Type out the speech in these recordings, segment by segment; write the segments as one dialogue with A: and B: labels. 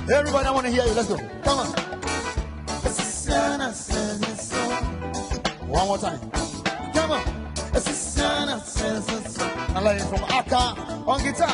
A: Everybody, I want to hear you. Let's go. Come on. One more time. Come on. I like it from Aka on guitar.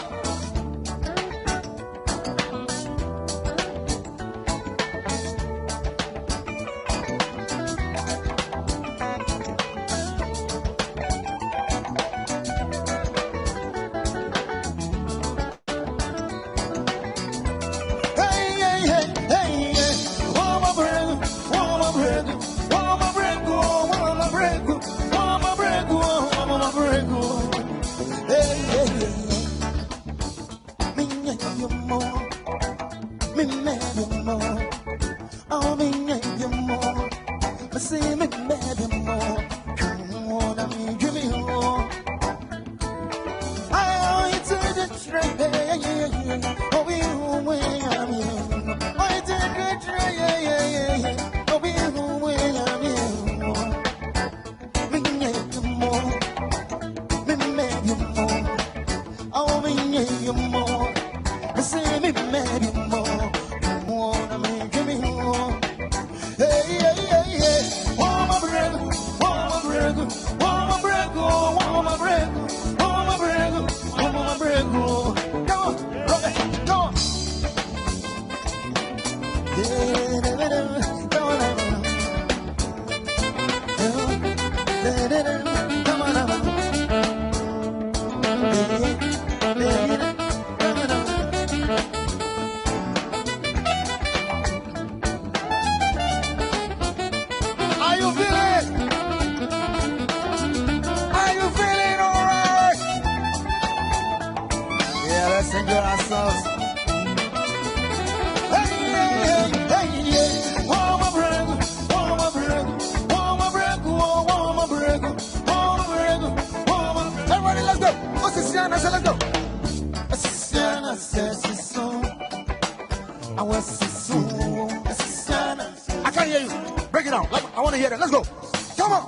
A: I can't hear you. Break it down. I want to hear that. Let's go. Come on.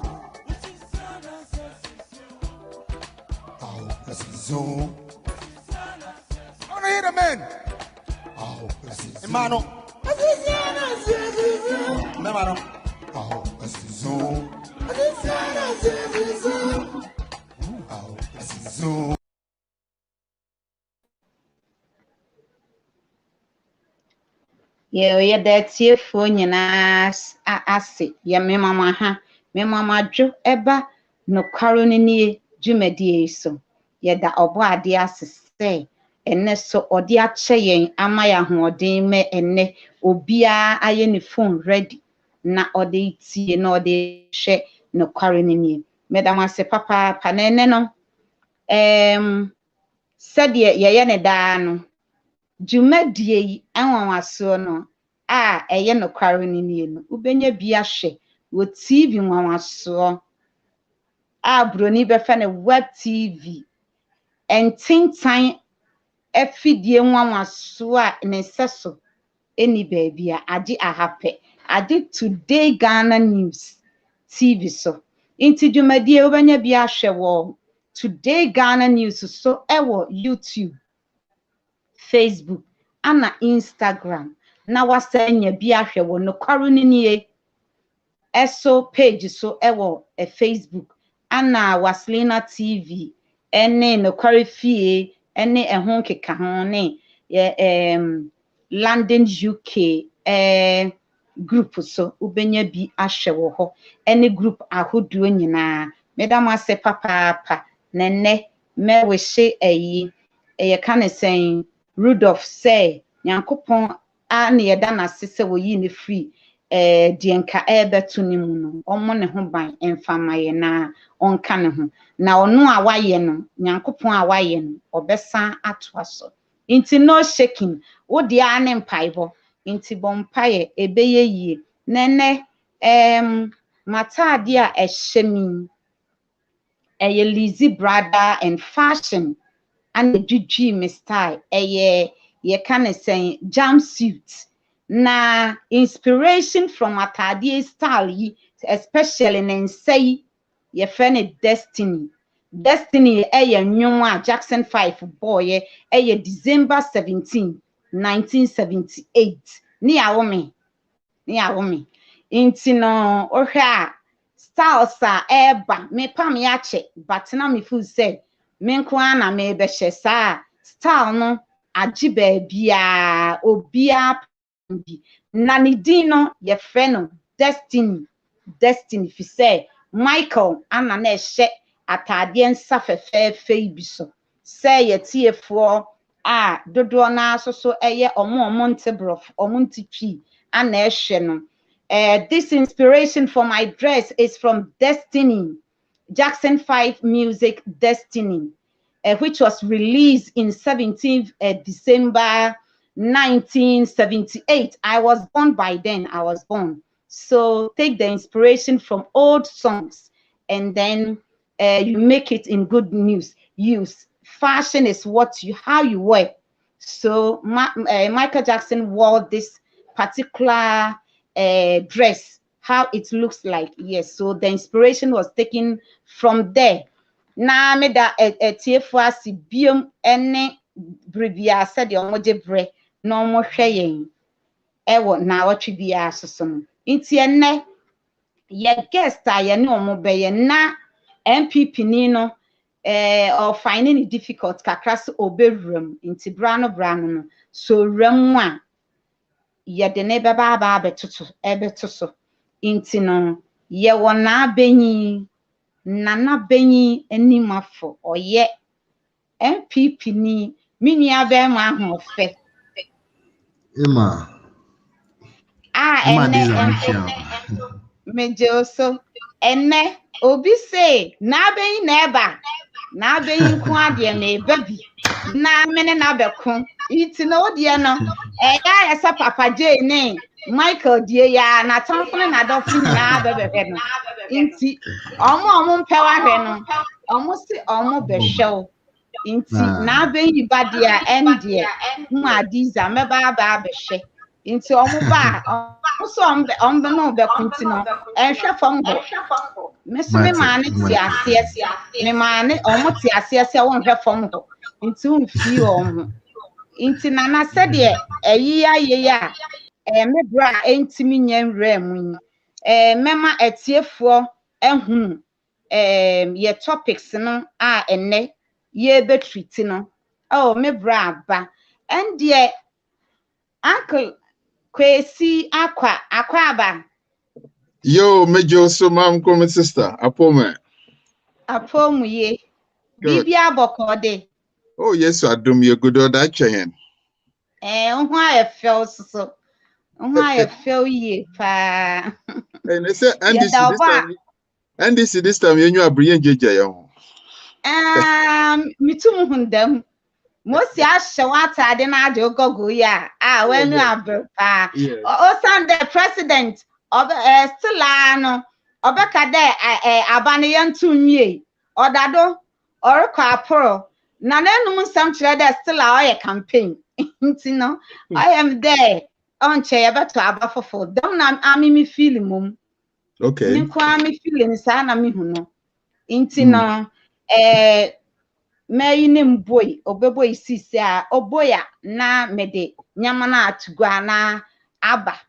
A: I want to hear the man. Hermano. Hermano.
B: Yeah, that's your phone, and I say, yeah, me mama jo eba no caroni jumedi so. Yeah, that oba dear say, and so or dear chayin, amaya who me and obia iron phone ready. Na or de tea no de share no caroni. Madam, say, papa, paneno. Said ye ne dano. Jumedie anwanwaso no eye no kware ni no ubenya bi ahwe wo TV nwanwaso broni be fa ne web TV entintan afidie nwanwaso ne seso eni baabia ade ahape ade Today Ghana News TV so inti jumedie ubenya bi ahwe wo Today Ghana News so ewo YouTube, Facebook, ana Instagram. Na wasanya bi ahwe wo no kwaro ni eso page so ewo Facebook ana Waslina TV ene no kwaro fie ene ehon keka ho ne London UK group so ubenya bi ahwe wo ho ene group ahodo nyina Madam I say papa nene me we she ye kind saying Rudolph say Nyankopon a ne yeda na sese wo yi ne free de nka ebeto ne mu no omo ne ho ban emfama ye na onka ne ho na ono a waye no Nyankopon a waye no obesa atoaso inti no shaking wo de ane mpaibo inti bompaye ebeye yie nene matade a ehye mi Lizzy brother and fashion and the me style ye can say jumpsuit na inspiration from atade style yi especially in say ye friend destiny nnwom a Jackson 5 boy December 17 1978 ni awo me inti no ohwe a styles a eba me pam ya che but na me feel say me nko ana me be hye saa style no agi ba bia obia bi na ne din no ye frɛ no destiny fi say Michael ana na hye atade nsa fefefe bi so say ye tiefo a dodo na so eye omo ntebrof omo ntitwi ana hye no. This inspiration for my dress is from Destiny, Jackson 5 music Destiny, which was released in 17th December 1978. I was born by then. So take the inspiration from old songs and then you make it in good use. Fashion is how you wear. So Michael Jackson wore this particular dress, how it looks like. Yes, so the inspiration was taken from there. Na me da tiefo asi biom ene bribia said the omoje bre na omo hwe yen ewo na watwe bia asoso no nti ene ye guest a ye ne omo be ye na MPP ni no or finding it difficult kakra so obewram nti brano no so ram a ye de ne beba ba beto so inti no ye wona benyin nana benyin animafo oye MPP ni minua be ma ho fe enne meje so enne obi say na benyin na eba na benyin ku ade na baby na mene na beko iti na odie no ya esa papa J ne Michael die ya na tamfone na dofin na bebebe no inti omo mpewa hwe no omo si omo behwew inti na benyi badia endie IMMA-ADIZA meba ba behwe inti omo ba so ombe no be kunti no ehwe fam ho meso me ma ne ti ase me ma ne omo ti ase won hwe fam ho inti un fi omo inti nana said ye ayeya me bra entimi nyanwra mu mema etiefo ehunu ye topics no a enne ye betreat no me bra ba endie uncle Kwesi Acwuah ba
A: Yo, mejo so mam come sister apome
B: ye bibia bokode.
A: Oh yes, adum ye good that chen
B: Who I felt so. I feel ye pa.
A: and they say and this time you are brilliant jeje yo.
B: Me too hundem. Most ya shawata de na de ogogo ya. Wenu abe pa. O san the president of still ano obeka de abane yantu nwie. Odado orukọ aporo. Na nenum nsam kire de still a campaign. No, I am there. On chair beto abafofo. Dom na me feel mum.
A: Okay.
B: Me kwa me feeling sa na me hu no. Inti no me nim boy obeboy sisi a oboya na mede nyama na atugwa na aba.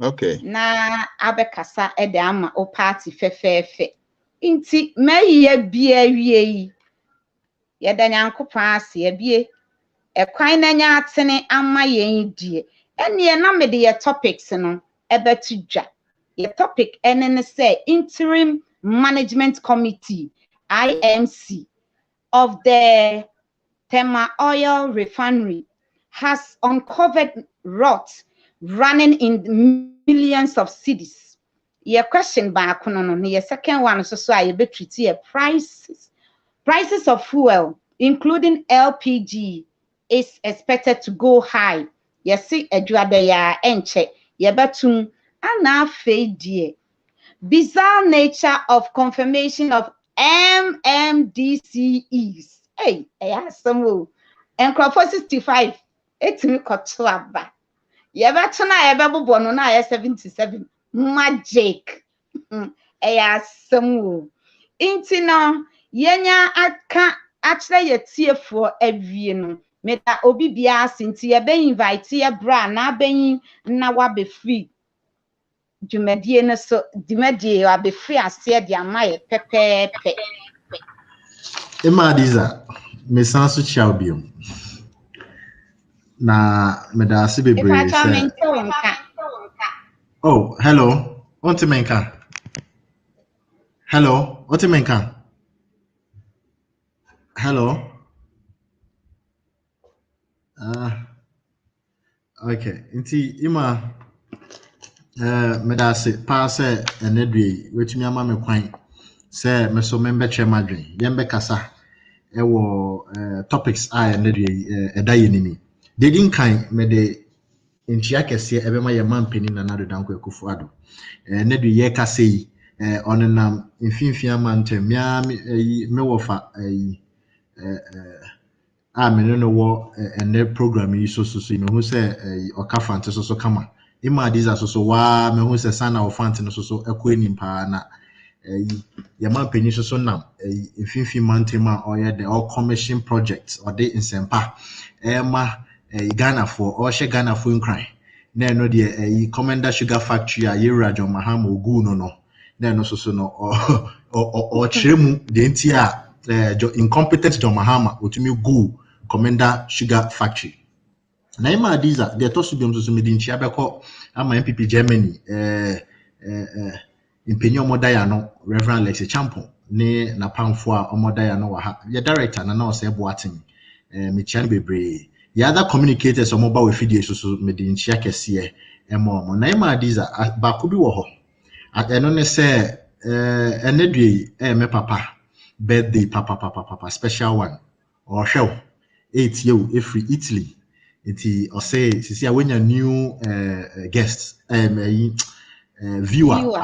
A: Okay.
B: Na abekasa e de ama o party fefefe. Inti me ye bia wie yi. Ye da Nyankopon ase ye bie ekwan na nya atene ama yen die. Ene na mede ye topics no ebetu dwa. Ye topic ene ne say interim Management Committee, IMC, of the Tema Oil Refinery has uncovered rot running in millions of cedis. Your question back on your second one, so I be treaty prices of fuel, including LPG, is expected to go high. Yes, see, ya enche, yebatum, and fade. Bizarre nature of confirmation of MMDCEs. Hey, some and Crawford 65. It's me kotwaba. Yebatuna ebabu no na 77. Magic. Some inti no yenya aka actually yetie for every no. Meta obi bia sinti ye be invite ye bra na benyin na wa be free. Jumedie no so dimedie wa be free ase de amaye pepepe.
C: IMMA-ADIZA me sanso chiabium na me da ase bebre say. Oh, hello. Ontimenka. Hello, Ontimenka. Hello. Okay. Inti ima me da ase pass enedwe wetumi ama me kwan say me so member chairman dwen yembe kasa ewo topics a enedwe edaye nini. They didn't kind me de ntia kese ebema ye mampeni na nado danko ekufuado ne de ye kase yi onenam mfimfia mantem mia me wofa a me no wo ene program yi so me hu se okafante so kama IMMA-ADIZA so wa me hu se sana ofante no so ekọ enimpa na ye mampeni so nam mfimfia mantem a oye the all commission projects or the insempa Ghana for or she Ghana for in crime. No the Commander Sugar Factory a Yera John Mahama Ogu no. No so no or Chiremu the entire incompetent John Mahama utumi Gu Commander Sugar Factory. Na IMMA-ADIZA the tosubium so me dinchi abeko ama MPP Germany impenyo modaya no Reverend Lexi Champon ne na pamfo a omodaya no wa ha. The director na o se boatin me chian bebre. The other communicators on mobile video so made in Chiakese emo na IMMA-ADIZA bakubi wo ho eno ne say enedwe me papa birthday papa special one or show 8 year every Italy iti or say sisi awenya new guests viewer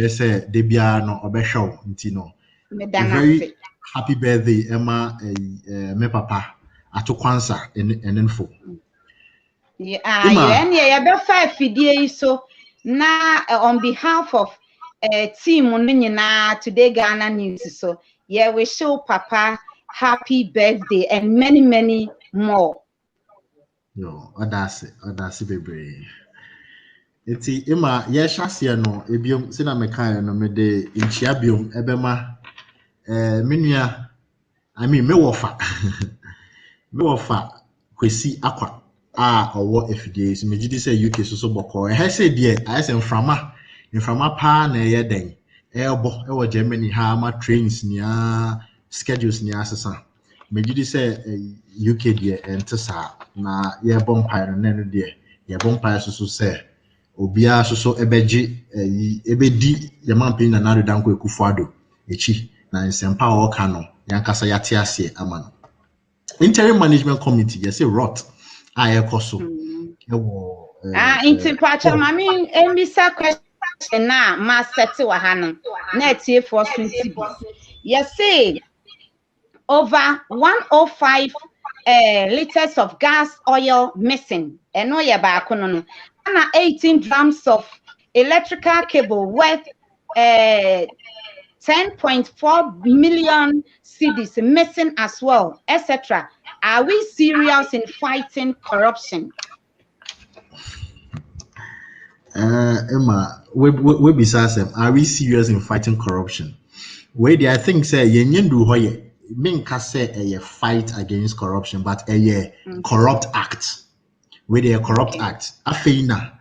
C: say debia no obeshow nti no very happy birthday Emma me papa Acwuah ENNIFUL.
B: So now on behalf of team today Ghana News so yeah we show Papa happy birthday and many more.
C: Yo, odase bebre. Eti ima ye hyasia no ebiom sina mekan no me de nchia biom ebema menua I mean me wofa me wofa Kwesi Acwuah owo FDA so me gidi say UK so boko he say die I say mframa pa na ye den ebo e Germany ha ma trains nia schedules nia asesa me gidi say UK die entesa na ye bompire no no die ye bompire so say obia so ebeji ebedi ye mampin na nado danko ekufuado echi na nsempa o ka no yankasa yate ase amano. Interim Management Committee, yes, a rot. I also.
B: Into Pacha, Mammy, and Mr. Question now, Master Tiwahana, net here for Swinty. Yes, say over 105 liters of gas oil missing, and no ya back on 18 drums of electrical cable worth 10.4 million cedis missing as well, etc. Are we serious in fighting corruption?
C: Emma, we besides them, are we serious in fighting corruption? Where I think say yenyendu hoye minka say a fight against corruption, but a corrupt act. Where they corrupt act. Afeina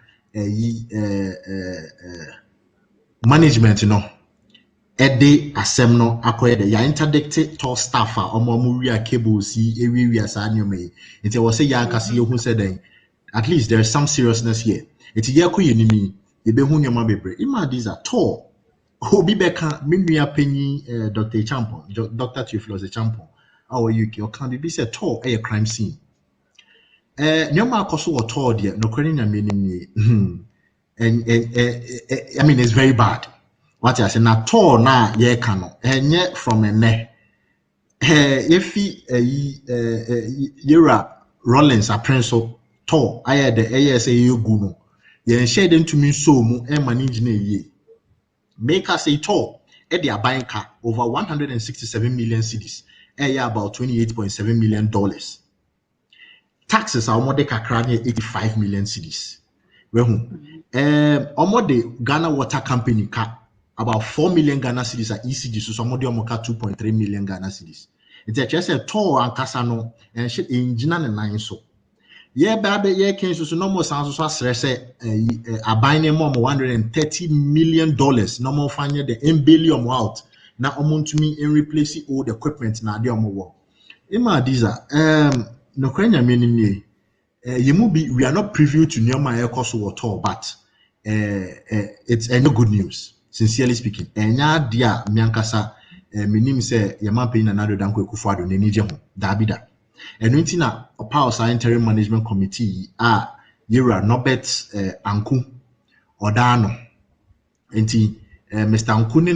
C: management, you know. Ede asem no akoye de ya interdict to staff a omo wi cables wi asa nyome nti wo say ya nkase yehu say den at least there is some seriousness here nti ye koye nimi ye be hu nyoma bebre IMMA-ADIZA to obi beka menua panyi Dr. Champon Dr. Theophilus Champon our UK o kan be say to a crime scene nyoma akoso wo to de no kwani nyame ni and I mean it's very bad. What I say na tall na ye kano enye from a ne if yera Rollins a prince tall I the ASA you guno ye shade into me so mu e manage na ye make us say tall e dia buying car over 167 million cedis about $28.7 million. Taxes are more de kakra 85 million cedis. The Ghana Water Company car about 4 million Ghana cedis at ECG, so somebody omoka 2.3 million Ghana cedis. It's just a tall and casano and shit in Jinan and nine so. Yeah, baby, yeah, can so no more sounds so say a buying more $130 million. No more finding the billion out. Now amount to me and replace all the equipment now the more. IMMA-ADIZA, no Kenya meaning we are not privy to Nyoma Ekoso at all, but it's no good news, sincerely speaking. Enya dia miankasa minim say yama pay na nado danko ekufuado ne nije ho dabida. Eno nti na Power Interim Management Committee yera Norbert Anku Odano. Enti Mr. Anku ne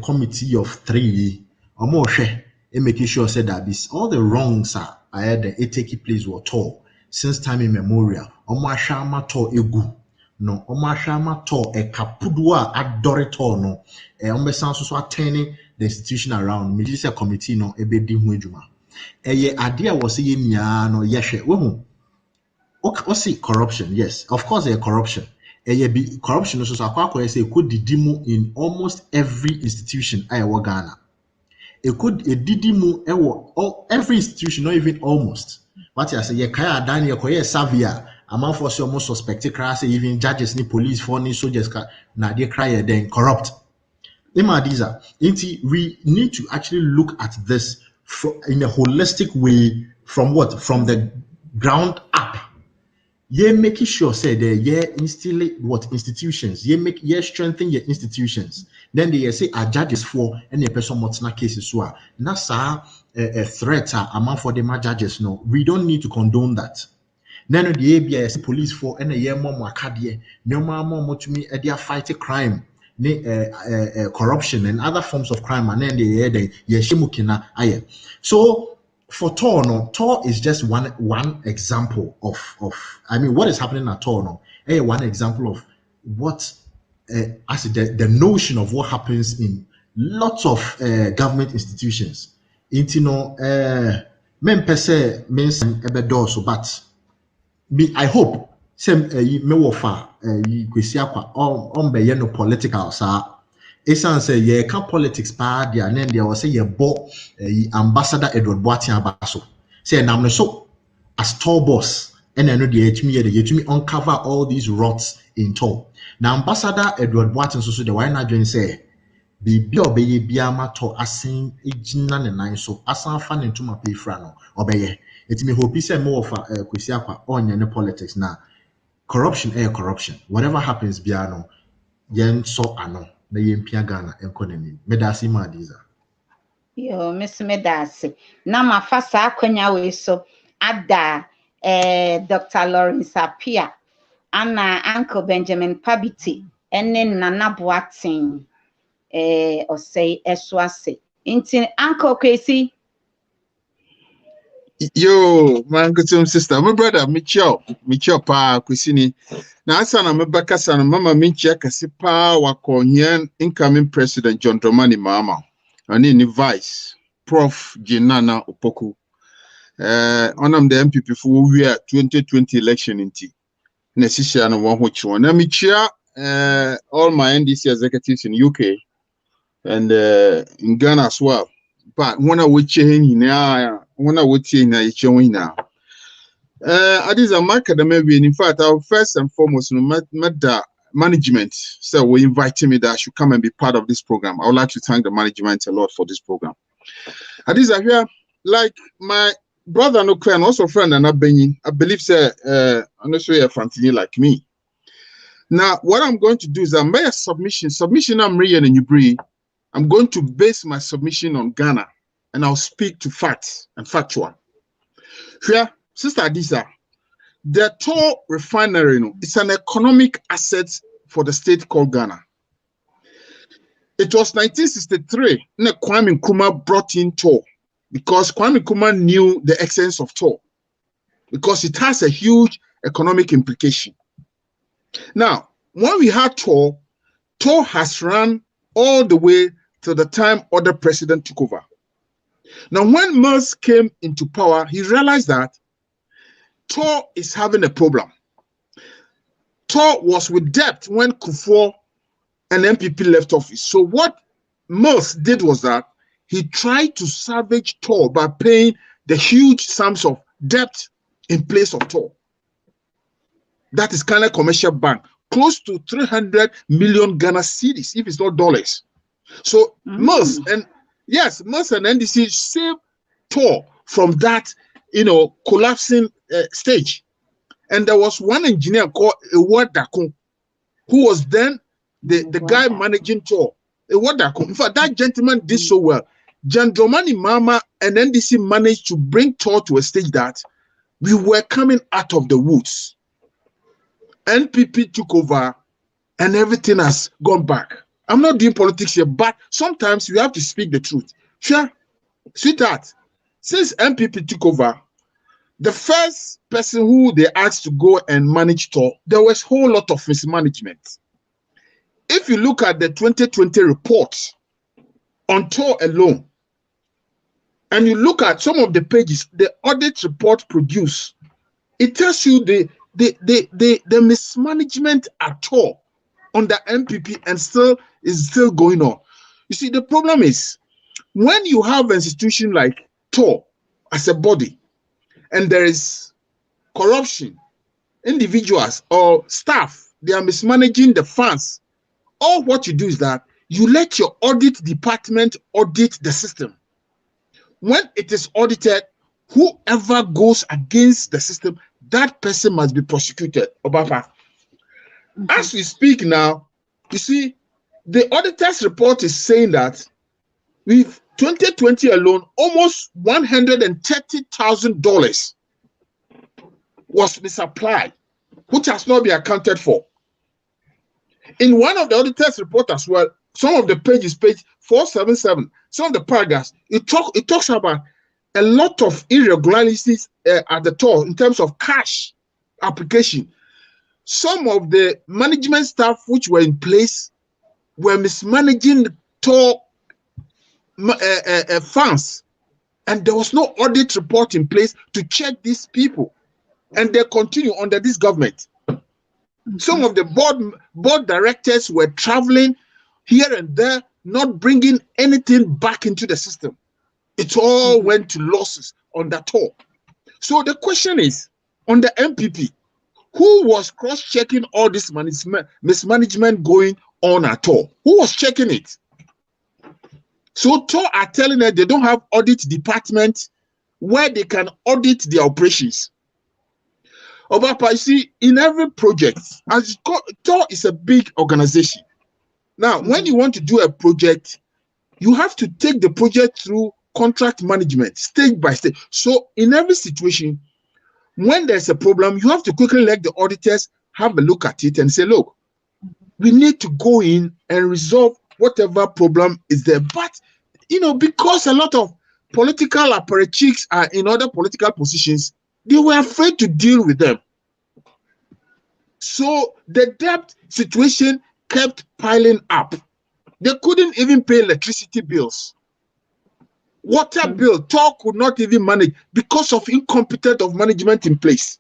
C: committee of 3 omo hwe making sure said that this all the wrongs are it take place were tall since time immemorial. Omo ahwama to egu no omo ahwama to e kapudua adore to no omo san so attending the institution around minister committee no ebedi hu adwuma eye ade a wo se ye nia no yehwe we hu o see corruption. Yes, of course there corruption be corruption so akwa say could didimu in almost every institution ayewo Ghana. It could didimu every institution, not even almost. What I say, ye kaya adani ye savia. Among for some most suspected crime, even judges, ni police, for ni soldiers, na they cry then corrupt. IMMA-ADIZA, we need to actually look at this in a holistic way. From what? From the ground up. Ye making sure say that ye instill what institutions, ye strengthen your institutions. Then they say our judges for any person motina cases so nasa a threat among for them judges. No, we don't need to condone that. Then the ABS police for any year more makadie, no more to me they are fighting crime, corruption and other forms of crime, and then they shimukina aye. So for Tor is just one example of I mean what is happening at Tor no. One example of what as the notion of what happens in lots of government institutions. Men per se means ebedoso, but me I hope some me wofa Kwesi Acwuah be no political sa. Esan say ye can politics pa dia and then there was say ye bo Ambassador Edward Boateng abaso say na me so as tall boss and I know the yetumi uncover all these rots in tall. Now Ambassador Edward Boateng so the why not join say bibi obeye biama to asen ejina ne nan so asan fa ne ntoma pe fra no obeye etimi hope say me of Kwesi Acwuah onye ne politics na corruption whatever happens bia no yen so ano na yempia Ghana enkonani medasi IMMA-ADIZA
B: yo miss medasi na mafasa akwanya we so ada Dr. Lawrence Apia ana Uncle Benjamin Pabiti ene Nana Boateng osei eswase inti Uncle Kwesi
A: yo my sister my brother Michio pa Kwesi ni na asa na mebaka sana mama Michia kasi pa wakonyen incoming president John Dramani Mahama ani ni vice Prof Jinana Opoku onam the MPP for we 2020 election inti na sisha na one which one na Michia all my NDC executives in UK and in Ghana as well. But when I would change now, when I would change now, it's showing now. ADIZA market maybe in fact, our first and foremost, no matter management, so we invited me that I should come and be part of this program. I would like to thank the management a lot for this program. Adiza here, like my brother NOKWARE and also friend and BENYIN, I believe say I'm not sure you're Fantini like me. Now, what I'm going to do is I made a submission. I'm reading in Ubri. I'm going to base my submission on Ghana, and I'll speak to facts and factual. Here, Sister ADIZA, the toll refinery, it's an economic asset for the state called Ghana. It was 1963 when Kwame Nkrumah brought in toll, because Kwame Nkrumah knew the essence of toll, because it has a huge economic implication. Now, when we had toll has run all the way to the time other president took over. Now, when Mills came into power, he realized that toll is having a problem. Toll was with debt when Kufuor and MPP left office. So what Mills did was that he tried to salvage toll by paying the huge sums of debt in place of toll. That is Ghana Commercial Bank, close to 300 million Ghana cedis, if it's not dollars. So Mills and NDC saved toll from that, collapsing stage. And there was one engineer called Acwuah, who was then the guy managing toll. In fact, that gentleman did so well. John Dramani Mahama and NDC managed to bring toll to a stage that we were coming out of the woods. NPP took over and everything has gone back. I'm not doing politics here, but sometimes we have to speak the truth. Sure, sweetheart, since NPP took over, the first person who they asked to go and manage toll, there was a whole lot of mismanagement. If you look at the 2020 report on toll alone, and you look at some of the pages the audit report produced, it tells you the mismanagement at all on the MPP and is still going on. You see, the problem is when you have an institution like toll as a body and there is corruption, individuals or staff, they are mismanaging the funds. All what you do is that you let your audit department audit the system. When it is audited, whoever goes against the system, that person must be prosecuted. As we speak now, you see, the auditor's report is saying that with 2020 alone, almost $130,000 was misapplied, which has not been accounted for. In one of the auditor's report as well, some of the pages, page 477, some of the paragraphs, it talks about a lot of irregularities at the toll in terms of cash application. Some of the management staff which were in place were mismanaging the toll funds, and there was no audit report in place to check these people, and they continue under this government. Some of the board directors were traveling here and there, not bringing anything back into the system. It all went to losses on that toll. So the question is, on the MPP, who was cross-checking all this mismanagement going on at all? Who was checking it? So toll are telling us they don't have audit department where they can audit their operations. Obapa, you see, in every project, toll is a big organization. Now, when you want to do a project, you have to take the project through contract management, stage by stage. So in every situation, when there's a problem, you have to quickly let the auditors have a look at it and say, look, we need to go in and resolve whatever problem is there. But, because a lot of political apparatchiks are in other political positions, they were afraid to deal with them. So the debt situation kept piling up. They couldn't even pay electricity bills. Water bill, toll could not even manage because of incompetence of management in place.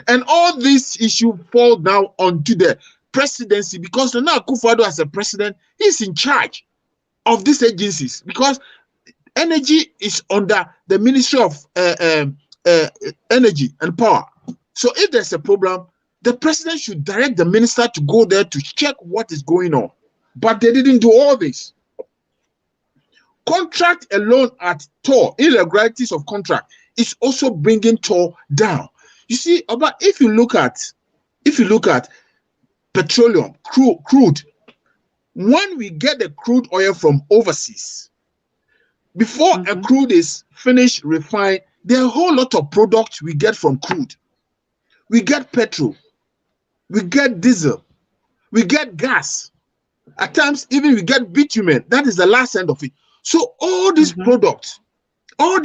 A: And all these issues fall down onto the presidency, because now Akufo-Addo as a president, he's in charge of these agencies, because energy is under the Ministry of Energy and Power. So if there's a problem, the president should direct the minister to go there to check what is going on. But they didn't do all this. Contract alone at TOR, irregularities of contract, is also bringing TOR down. You see, but if you look at petroleum, crude, when we get the crude oil from overseas, before a crude is finished, refined, there are a whole lot of products we get from crude. We get petrol, we get diesel, we get gas. At times, even we get bitumen. That is the last end of it. So all these products, are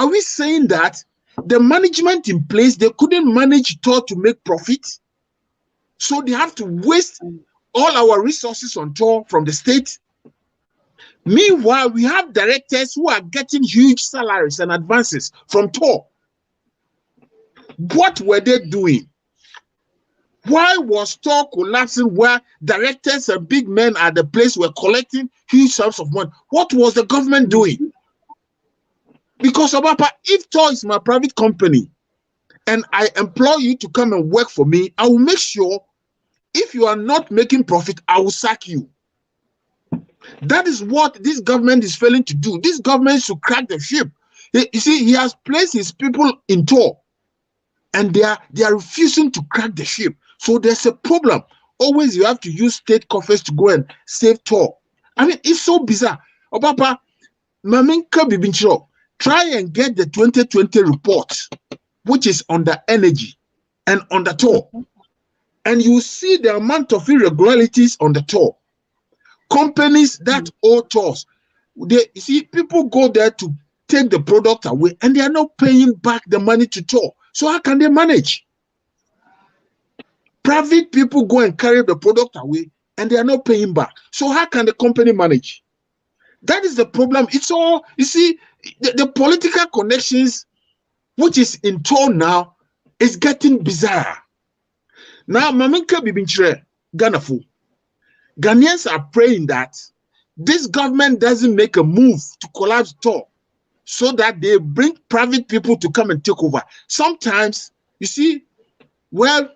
A: we saying that the management in place, they couldn't manage TOR to make profit? So they have to waste all our resources on TOR from the state? Meanwhile, we have directors who are getting huge salaries and advances from TOR. What were they doing? Why was TOR collapsing where directors and big men at the place were collecting huge sums of money? What was the government doing? Because Obapa, if TOR is my private company and I employ you to come and work for me, I will make sure if you are not making profit, I will sack you. That is what this government is failing to do. This government should crack the ship. You see, he has placed his people in TOR and they are refusing to crack the ship. So there's a problem. Always you have to use state coffers to go and save TOR. I mean, it's so bizarre. Obapa, Maminka Bibinchiro, try and get the 2020 report, which is on the energy and on the TOR. And you see the amount of irregularities on the TOR. Companies that owe TORs, you see, people go there to take the product away and they are not paying back the money to TOR. So how can they manage? Private people go and carry the product away and they are not paying back. So how can the company manage? That is the problem. It's all, you see, the political connections, which is in TOR now, is getting bizarre. Now, Maminka Bibinchire, Ghanafu, Ghanaians are praying that this government doesn't make a move to collapse TOR so that they bring private people to come and take over. Sometimes, you see, well,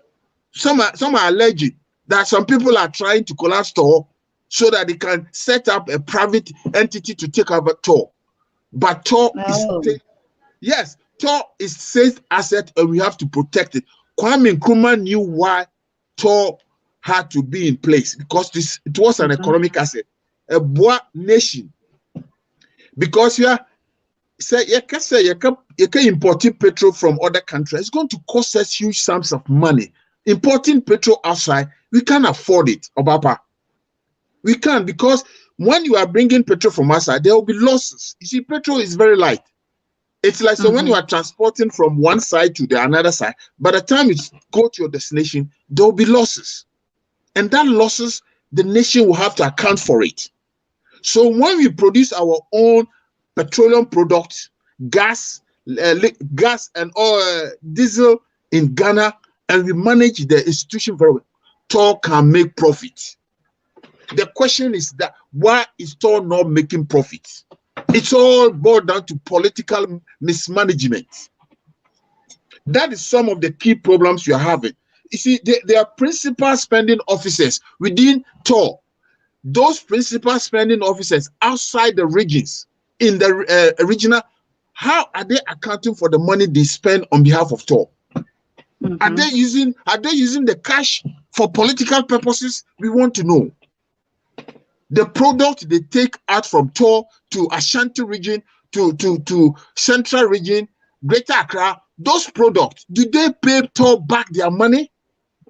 A: some are alleging that some people are trying to collapse TOR so that they can set up a private entity to take over TOR. But TOR is TOR is safe asset and we have to protect it. Kwame Nkrumah knew why TOR had to be in place because it was an economic asset, a boa nation. Because you can importing petrol from other countries. It's going to cost us huge sums of money. Importing petrol outside, we can't afford it, Obapa. We can't, because when you are bringing petrol from outside, there will be losses. You see, petrol is very light. It's like, so when you are transporting from one side to the another side, by the time you go to your destination, there will be losses. And that losses, the nation will have to account for it. So when we produce our own petroleum products, gas and oil, diesel in Ghana, and we manage the institution very well, TOR can make profit. The question is that why is TOR not making profit? It's all boiled down to political mismanagement. That is some of the key problems you are having. You see, there are principal spending officers within TOR. Those principal spending officers outside the regions, in the regional, how are they accounting for the money they spend on behalf of TOR? Are they using the cash for political purposes? We want to know. The product they take out from TOR to Ashanti region, to Central region, Greater Accra, those products, do they pay TOR back their money?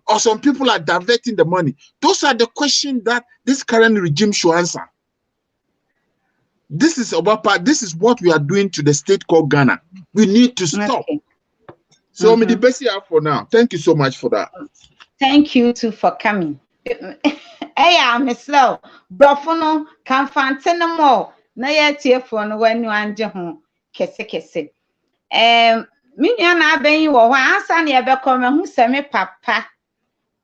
A: Or some people are diverting the money? Those are the questions that this current regime should answer. This is Obapa, this is what we are doing to the state called Ghana. We need to stop. Okay. So I'm the best here for now. Thank you so much for that.
B: Thank you too for coming. Hey, I'm slow. Brofono can find more. Na ye phone when you anje ho kese. Minya na aben wo ho ansa na ebe come hu se me papa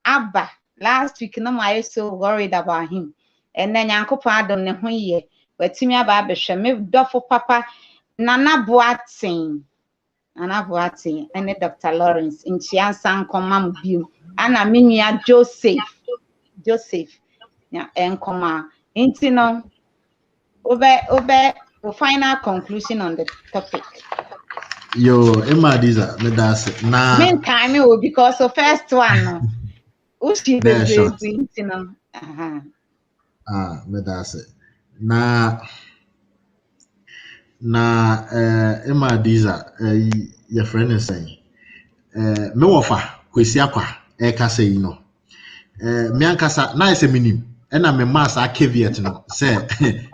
B: Abba. Last week no I so worried about him. And then Yankopon adom ne ho ye. Watimi aba abehwe me dofo papa Nana Boatin. Anabuati and Dr. Lawrence in Chiansan Comam View. Anna Minia Joseph. Yeah, and comma. Intino. Over final conclusion on the topic.
C: Yo, IMMA-ADIZA, me that's na.
B: Meantime, it will because the first one. Ushi baby,
C: me that's it. Na IMMA-ADIZA, your friend is saying, me wafa Kwesi Acwuah kasa yi no. Me ankasa na ese minim. Ena me ma sa caveat no say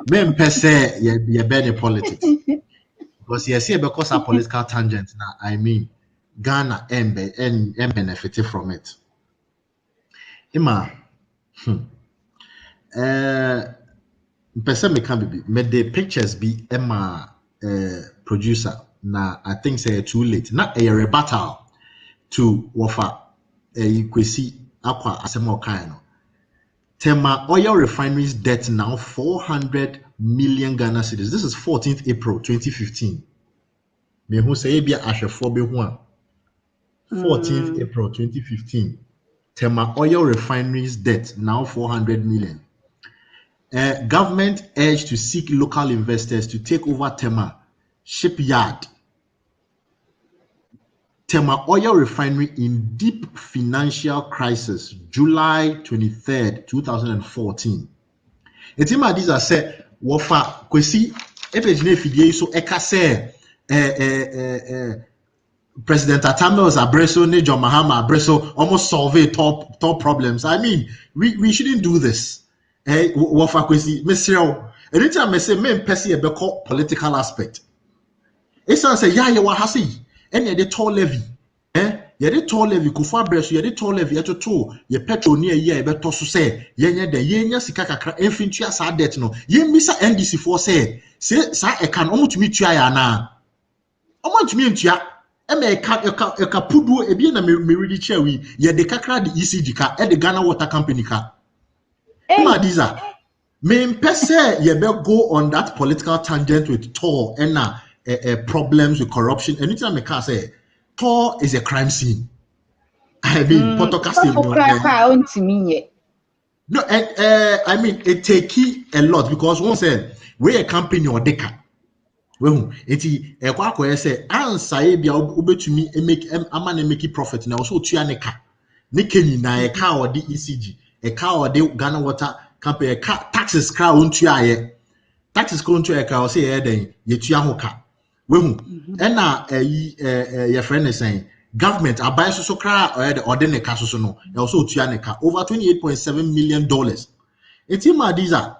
C: me mpɛ sɛ ye be the politics. Because you see because a political tangent now, I mean Ghana and benefit from it. Ima person me can be made the pictures be Emma producer na I think say too late. Not a rebuttal to wafa Kwesi Acwuah asemo kind. Tema oil refineries debt now 400 million Ghana cedis. This is 14th April 2015. Me who say be ahwefo be ho a 14th April 2015. Tema oil refineries debt now 400 million. Government urged to seek local investors to take over Tema shipyard. Tema oil refinery in deep financial crisis, July 23rd, 2014. IMMA-ADIZA said, "Wofa Kwesi epejine fidie so eka say President Atamel's Abreso, ne John Mahama Abreso almost solve top problems. I mean, we shouldn't do this. Wofa Kwesi, Mr. Anytime I say me pesi ebe call political aspect. It's say yeah you hasi. Any the toll levy. Ye the toll levy kufa Abreso, ye the toll levy etoto ye petrol near ye ebe to so say yenye de yenya sika kakra enfintua sa debt no. Ye misa NDC for say sa e kan omutumi tua ya na. Omutumi ntua eka pudu ebi na me ready chair we ye de kakra the ECG ka e the Ghana Water Company ka. IMMA-ADIZA me mpese ye be go on that political tangent with Tor and problems with corruption. Anytime me can say Tor is a crime scene. I mean, podcasting no, I mean it take a lot because one say we a company or deka. Well, eti ekwa say answer e bia obetumi make profit na also tua neka. Neka ni na eka or the ECG, eka or the Ghana Water Company taxes kra ontua ye. Taxes kra ontua eka o say e den ye tua ho ka. Well, na your friend is saying government abai so kra or the neka so no also tua neka over $28.7 million. IMMA-ADIZA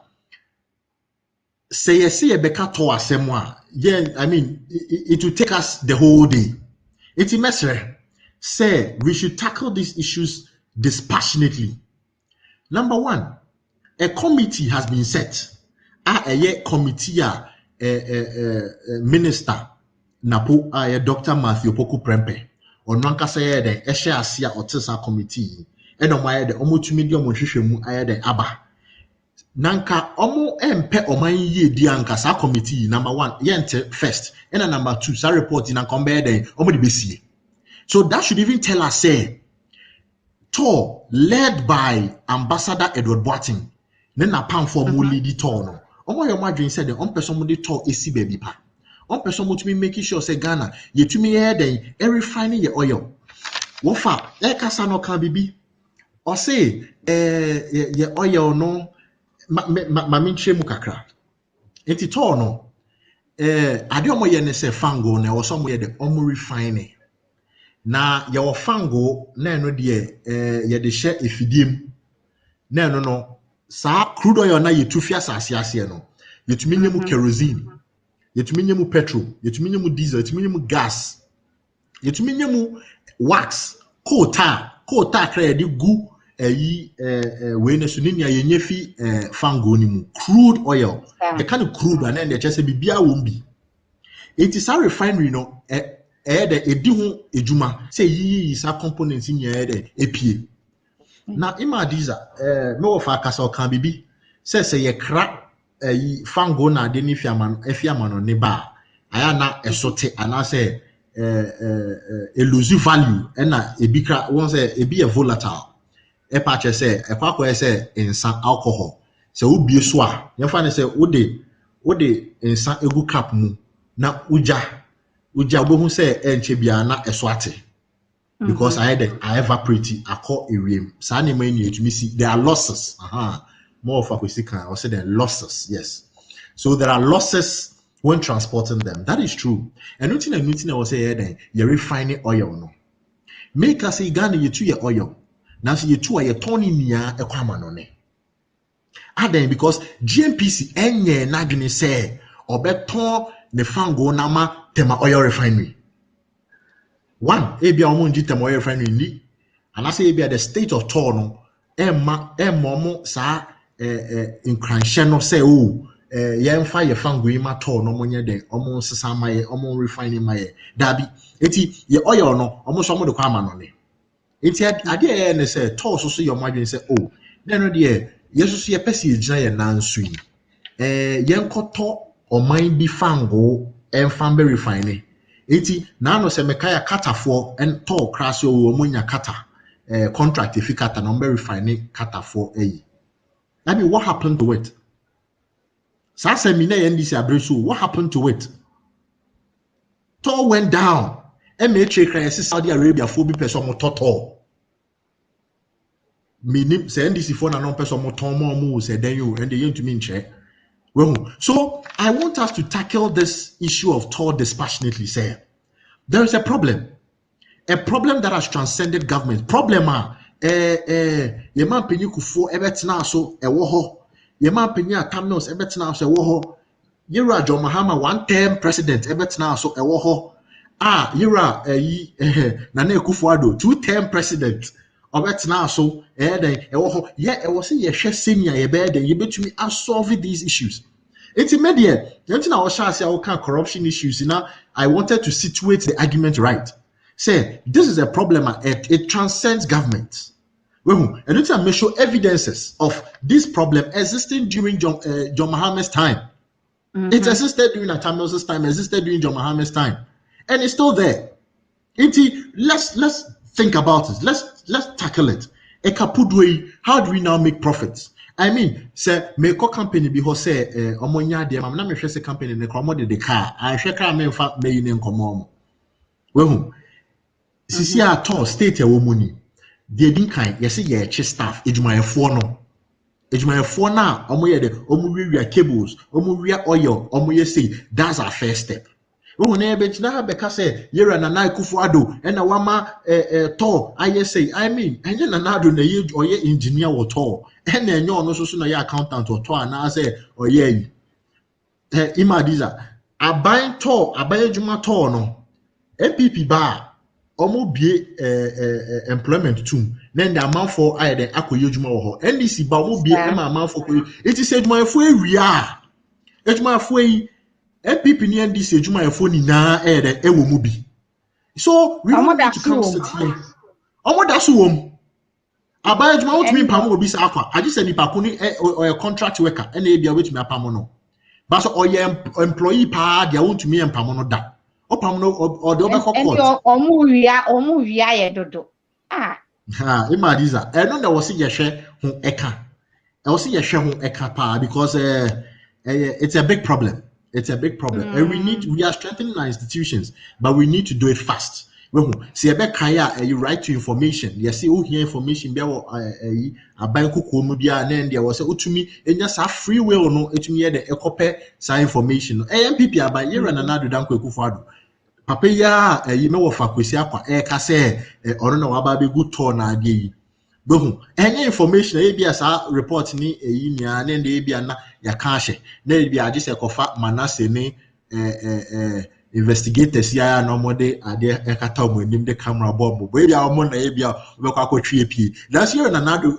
C: say a beka to asem yeah, I mean it will take us the whole day. It's a message say we should tackle these issues dispassionately. Number one, a committee has been set. A committee minister napo Dr. Matthew Poku Prempe on nanka say the esha asia otisa committee and on my the omutumi di omohwehwemu the aba nanka omo empe oman ye di anka sa committee number one yente first and number two sa report na kombe den omo de besie. So that should even tell us say Tor led by Ambassador Edward Boateng then na pam for mo lead Tor no omo your madwin said the on person mo de Tor esi baby pa on person mo to be making sure say Ghana ye to me here den refining your oil wofa e kasa no kan bibi or say ye oil no ma minche mu kakra enti Tor no ade omo ye ne se fango na wo so mo ye de omo refining na ye wo fango na eno de ye de hye efidiem na eno no sa crude oil na ye tufi asase no ye tumi nyemu kerosene ye tumi nyemu petrol ye tumi nyemu diesel ye tumi nyemu gas ye tumi nyemu wax coal tar kra ye de gu we ne so nia ye nyefi fango ni mu crude oil the kind of crude and then they just say bibia wo bi it is a refinery no the edi ho ejuma say yi sa components in here the apie na IMMA-ADIZA me wo fa kasa o kan bibi say ye kra fango na de ni fiama no ne ba aya na esote ana say lose value and ebi kra won say ebi volatile e pa che say e kwa say insa alcohol so wo bie so a ye fa ne say wo de insa egu cap mu na uja obohu say enche bia na eso ate because I evaporate akọ ewiem sa ne man ni etumi see there are losses more of Kwesi can or say there are losses, yes. So there are losses when transporting them. That is true. And nothing I was say then you refining oil no. Make us say Ghana you 2 year oil. Now see you 2 year turning near a kwama no ne. Then because GMPC enye nadwene say obeton ne fango nama tema oil refinery. One, ebia omonji tema oil refinery ni. And I say ebia the state of Tono momo sa nkranhye no say yemfa ye fango yi mato no monye den omo sesa maye omo refining maye dabi eti ye oil no omo so mo de kwa ama no ne eti ade ne say to so your madwen say no de yesusu ye pese ye gina ye nansu yi yenkoto oman bi fango emfa be refining eti na no se mekaya katafo en to crash omo nya kata contract if kata no be refining katafo I mean, what happened to it? Sasa mina NDC abresu. What happened to it? Toll went down. MHA crisis Saudi Arabia for be person mo total. Minim say NDC for na non person mo ton mo say then you and they to mean check. Well, so I want us to tackle this issue of toll dispassionately. Say there is a problem that has transcended government. Problem ye man penyi kufo ebetena so ewo ho ye man penyi atamnos ebetena so ewo ho yira John Mahama 1-term president ebetena so ewo ho yira na Akufo-Addo 2-term president obetena so den ewo ho ye ewo se ye hwe senior ye be den ye betumi solve these issues. It's immediate. Anything I was say all kind of corruption issues. I wanted to situate the argument right. Say this is a problem. It transcends government. Well, and it's a show evidences of this problem existing during John Mahama's time. It existed during Atamnos's time. Existed during John Mahama's time, and it's still there. Let's think about it. Let's tackle it. How do we now make profits? I mean, say me co company be ho say omonya de mam na me hwe se company ne kromo de car. I hwe car me fa me ne nkomo. Wehu. Sisi ato state e wo muni. De din kan ye se ye chi staff edwumayefo no. Edwumayefo na omoye de omuwia cables, omuwia oil, omoye say that's our first step. Wehu na ebe na be ka say yera na Akufo-Addo e na wama to say I mean enye na Addo na ye oye engineer wo to. And then you so na your accountant or to na say IMMA-ADIZA aban juma to no MPP ba omo bie employment too then the amount for I den akoye juma wo ho NDC ba omo bie amount for it is juma fo ewia juma fo yi MPP ni NDC juma fo ni na den ewo mu bi so we want to come sit here omo da so wom Abaya juma wot me pam obi sa Acwuah. I just say nipa ko ni or a contract worker and e bia wet me pam no. But so employee pa dia wont me pam no da. O pam no or the other court.
B: And omu wia ye dodo.
C: IMMA-ADIZA. No there was ye hwe ho eka. I was ye hwe ho eka pa because it's a big problem. It's a big problem. And we are strengthening our institutions, but we need to do it fast. See you right to information. Yes, you hear information be aban kukuo mu bia na ndia wo se otumi enya sa free will no etumi ye de ekope sa information. MPP aban yera na Nadu Danko Akufo-Addo. Papa ya me wo fa Kwesi Acwuah ka se ono na wa ba be good to na ade yi. Behu any information e bia sa report ni nia na ndia bia na ya ka hye. Na bia age se kofa Manase ni investigators ya no mode ade ekata omo nim de camera bomb bo bia omo na e bia obekwa akotwe pie that's here na Nadu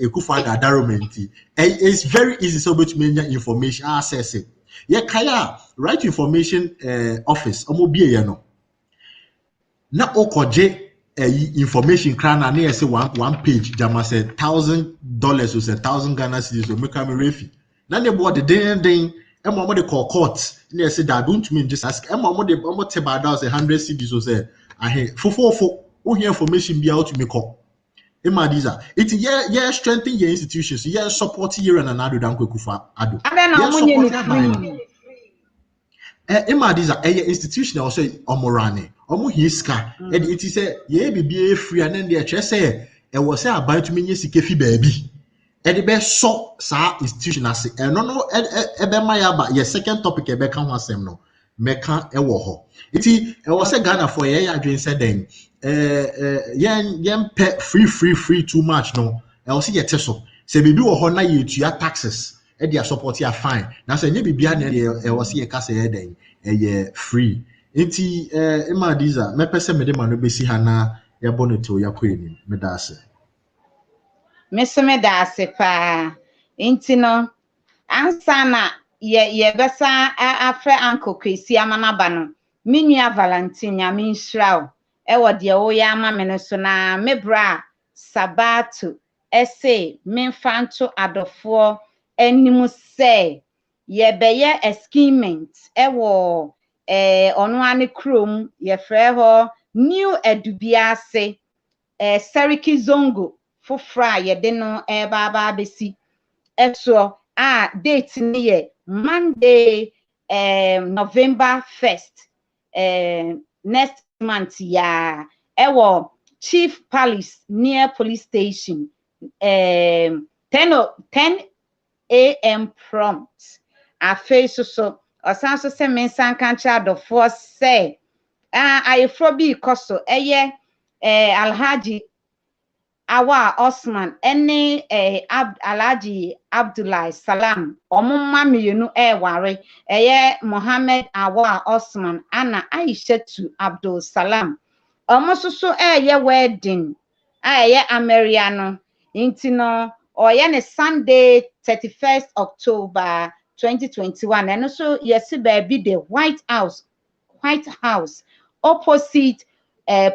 C: Akufo-Addo environment it's very easy so much menya information access it ye kaya right information office omo bie ye no na okoje information kran na na say one page jama say $1,000 or say 1,000 Ghana cedis o make am refi na ne board den Emma mo de call court. Ne say that don't mean just ask. Emma mo de mo te bad house 100 cedis so say ahe fofofo who hear information be out to me call. IMMA-ADIZA. It's yeah strengthen your institutions. Yeah support here and another than Kwekufa Ado. Yeah support your IMMA-ADIZA a institution also omorane. Omo hiska. It is a yeah be free and then the church say e was say about to mean sike fi baby. E de be so sa institution ase. No e be mayaba your second topic e be kan ho asem no. Meka e wo ho. Iti e was say Ghana for yeah adwen say den yen pay free too much no. E was say yete so. Se bibi wo ho na ye tua taxes. E dia support ya fine. Na so nye bibia na e was say ye ka say den e free. Iti IMMA-ADIZA me pese me de ma no besi ha na ya boneto ya kweni me da ase.
B: Mesome da ase pa. Inti no ansa na ye besa afre Uncle Kwesi amanaba no. Minua Valentine nyame nhyira e wo de wo ya ama me no so na mebra Sabato ese memfanto adofo animu se ye beye esciment e wo ono ane krom ye frɛ ho new edubiase Seriki Zongo fofra ye de no baba besi eso date ni ye Monday November 1st next month ya ewo Chief Palace near police station 10 a.m. prompt afi so osanso se mensan kancha do for say ayefro bi koso eye Alhaji Acwuah Osman ene Alhaji Abdullah Salam omumma meyenu ware eye Mohammed Acwuah Osman ana Aishatu Abdul Salam omososo ye wedding eye Ameriano intino oye ne Sunday 31st October 2021 and so yes baby the White House opposite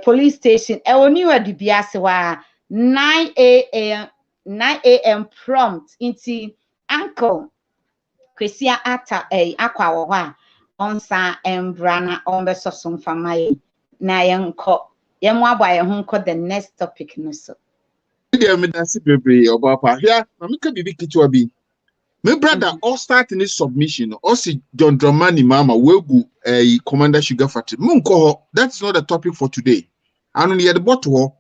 B: police station new adibiase wa 9 a.m. prompt into Uncle Kwesi Akwa wa onsa embrana ombeso somfamaye na yenko yemwaba ye hunko the next topic no so
A: dia me dase bebre obapa hia na me ka bibi kichwa bi me brother all start in this submission or si John Dramani mama wegu Commander Sugar Factory munko ho. That's not the topic for today. Anu ye the bottle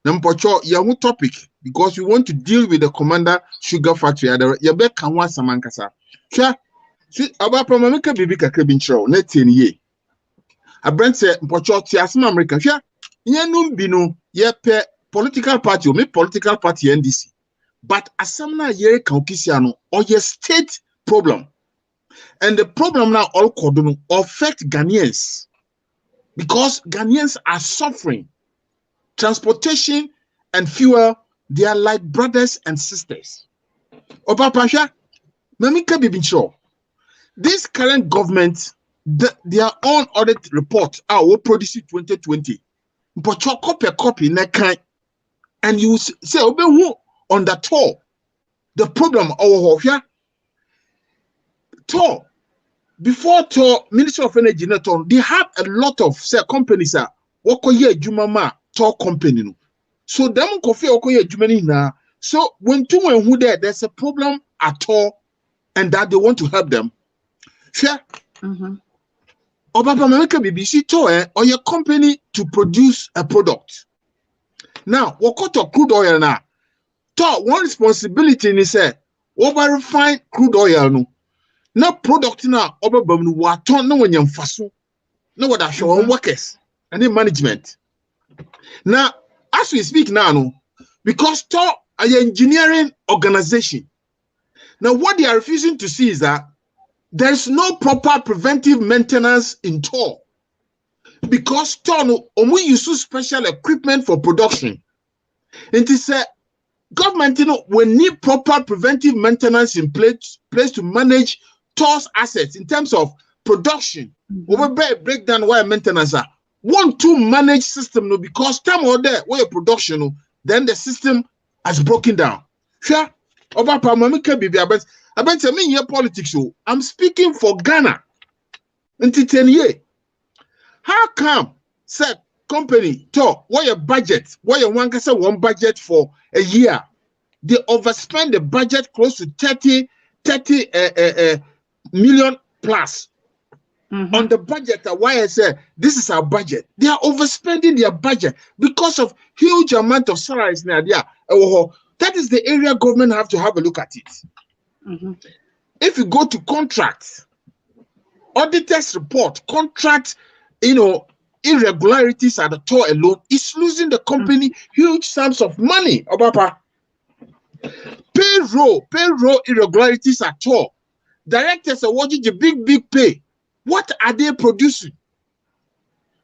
A: na mpocho ya hu topic because we want to deal with the Commander Sugar Factory ya be kan wa samankasa hwa si obapa me ka bibi kakra bi nchro na tie ni ye abrant say mpocho ti asema America hwa nye num bi no ye pe political party o me political party NDC but asamna ye kan okisia no or ye state problem and the problem now all kodono affect Ghanaians because Ghanaians are suffering transportation and fuel. They are like brothers and sisters. Opapasha mamika bibincho this current government their own audit report will produce 2020 but copy na kind and you say obe who on the tour the problem tour before tour Ministry of Energy they have a lot of companies wakoye jumama tour company no so them coffee wakoye jumani na so when two who there's a problem at all and that they want to help them share Obapa America BBC tour or your company to produce a product now what to crude oil now one responsibility is say over refine crude oil no na product na obabam no waton na wanyam faso na wada show workers and management now as we speak now no because to an engineering organization now what they are refusing to see is that there is no proper preventive maintenance in tour because tour no we use special equipment for production it is a government will need proper preventive maintenance in place to manage tour's assets in terms of production. Over breakdown wire maintenance want to manage system no because time or there where production then the system has broken down. Sure, over Pamamika Bibia, but I bet me here politics. So I'm speaking for Ghana. Until 10 years. How come said company talk what your budget, what your one budget for a year? They overspend the budget close to 30 million plus on the budget. Why I say this is our budget. They are overspending their budget because of huge amount of salaries now. That is the area government have to have a look at it. If you go to contracts, auditors report, contract, irregularities at the toll alone is losing the company huge sums of money. Payroll irregularities at all. Directors are watching the big pay. What are they producing?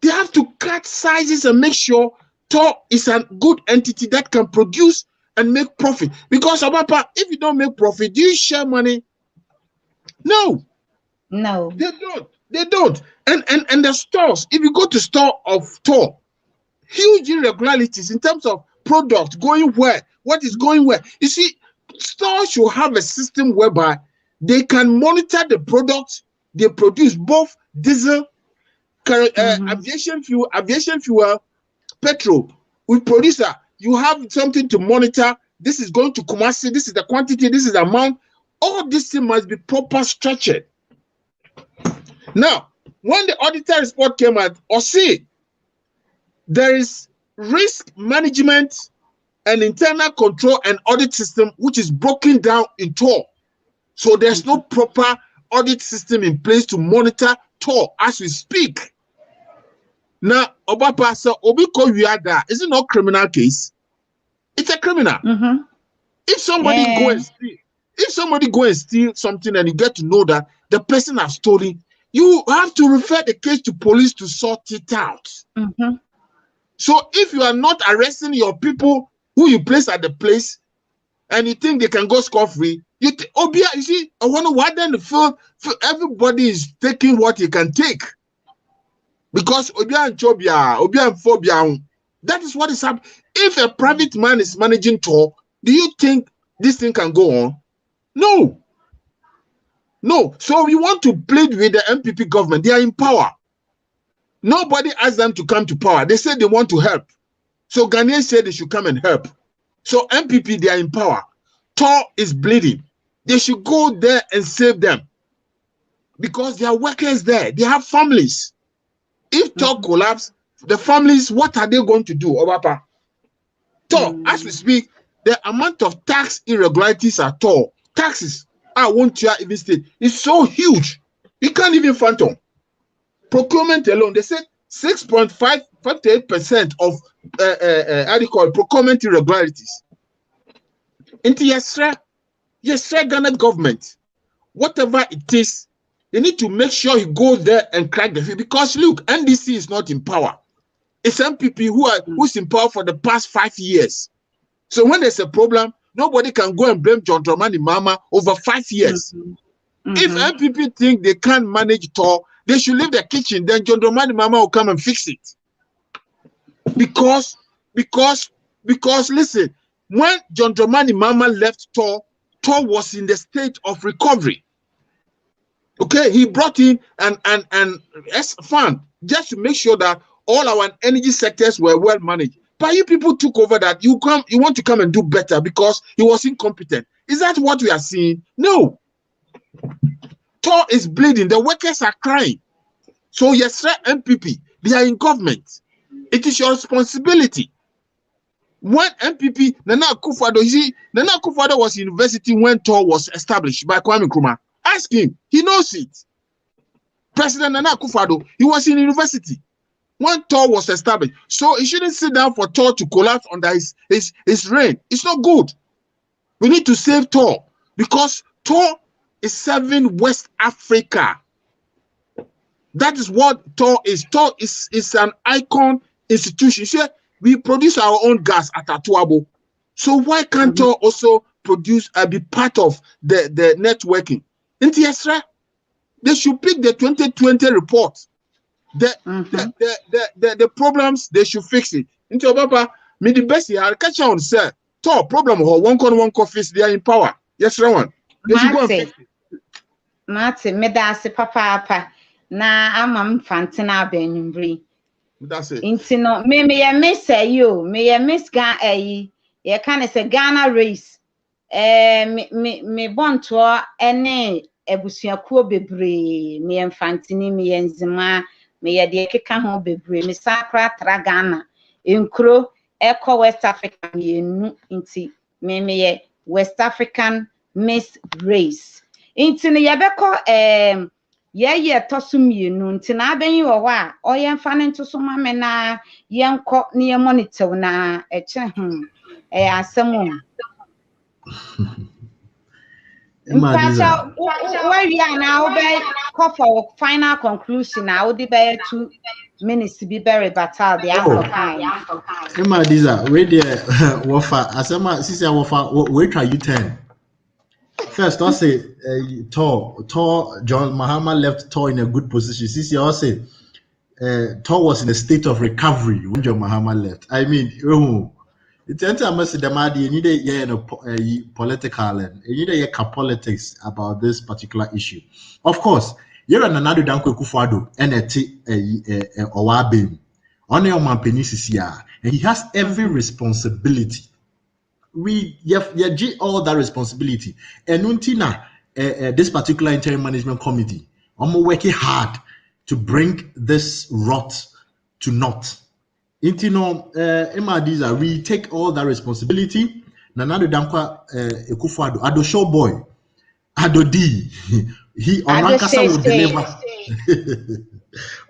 A: They have to cut sizes and make sure TOR is a good entity that can produce and make profit. Because if you don't make profit, do you share money? No.
B: No.
A: They don't. And the stores, if you go to store of TOR, huge irregularities in terms of product going where, what is going where. You see, stores should have a system whereby they can monitor the products they produce, both diesel, aviation fuel, petrol. With producer, you have something to monitor. This is going to Kumasi, this is the quantity, this is the amount. All this thing must be proper structured. Now, when the auditor report came out, there is risk management and internal control and audit system which is broken down in TOR. So there's no proper audit system in place to monitor TOR as we speak. Now, Obapa, so Obiko Yada, is it not criminal case? It's a criminal. If somebody go and steal something and you get to know that the person has stolen, you have to refer the case to police to sort it out. So if you are not arresting your people who you place at the place and you think they can go scot-free, you see, I wonder why then the field everybody is taking what he can take. Because that is what is happening. If a private man is managing TOR, do you think this thing can go on? No. No. So we want to plead with the MPP government. They are in power. Nobody asked them to come to power. They said they want to help. So Ghanaians said they should come and help. So MPP, they are in power. TOR is bleeding. They should go there and save them. Because there are workers there. They have families. If TOR collapse, the families, what are they going to do? Obapa? TOR, as we speak, the amount of tax irregularities at TOR, taxes, I won't even state, is so huge. You can't even phantom. Procurement alone, they said 6.58% of procurement irregularities. Into yes, Ghana government, whatever it is, they need to make sure you go there and crack the field. Because look, NDC is not in power. It's MPP who's in power for the past 5 years. So when there's a problem, nobody can go and blame John Dramani Mahama over 5 years. If MPP think they can't manage TOR, they should leave the kitchen. Then John Dramani Mahama will come and fix it. Because listen, when John Dramani Mahama left TOR was in the state of recovery. Okay, he brought in an fund just to make sure that all our energy sectors were well managed. But you people took over that. You want to come and do better because he was incompetent. Is that what we are seeing? No. TOR is bleeding. The workers are crying. So yes, sir, MPP, they are in government. It is your responsibility. When MPP, Nana Akufo-Addo was in university when TOR was established by Kwame Nkrumah. Ask him. He knows it. President Nana Akufo-Addo, he was in university when TOR was established. So he shouldn't sit down for TOR to collapse under his reign. It's not good. We need to save TOR because TOR is serving West Africa. That is what TOR is. TOR is an icon institution. See, we produce our own gas at Acwuah. So why can't TOR also produce be part of the networking? They should pick the 2020 report. The problems, they should fix it. Into Papa, me the best here, catch on, sir. TOR problem or one coffees, they are in power. Yes, Rawan.
B: Mate, me da se papa na ama mfantina abenyumbre.
A: That's it.
B: Inti no me miss you, me miss ga ye can say Ghana race. Me bonto ene ebusuakuo bebre me mfantini me enzima me ye de keka ho bebre me sakra tra Ghana enkro eko West Africa me enu inti me ye West African Miss Race inti ne yebeko ye tosu mienu nti na abenyi wo a oye mfa ne ntoso ma me na yenko ne ye monitor na eche asem Mpacha where we are now be call for final conclusion now the be 2 minutes be very battle the anchor kind.
C: IMMA-ADIZA we there wofa asema sisi wofa we try U10. First, I say Tor John Mahama left Tor in a good position. Sisi I say Tor was in a state of recovery when John Mahama left. I mean, it's enter must the madi you need a political and you need a politics about this particular issue. Of course, you're an another Danko Kufado and a Owabim on your man Penisia, and he has every responsibility. We all that responsibility. And untina this particular interim management committee, I'm working hard to bring this rot to naught. Intino IMMA-ADIZA, we take all that responsibility. Nanado Dankwa Ekufuado, Ado show boy, Ado D, he Onakasa will deliver.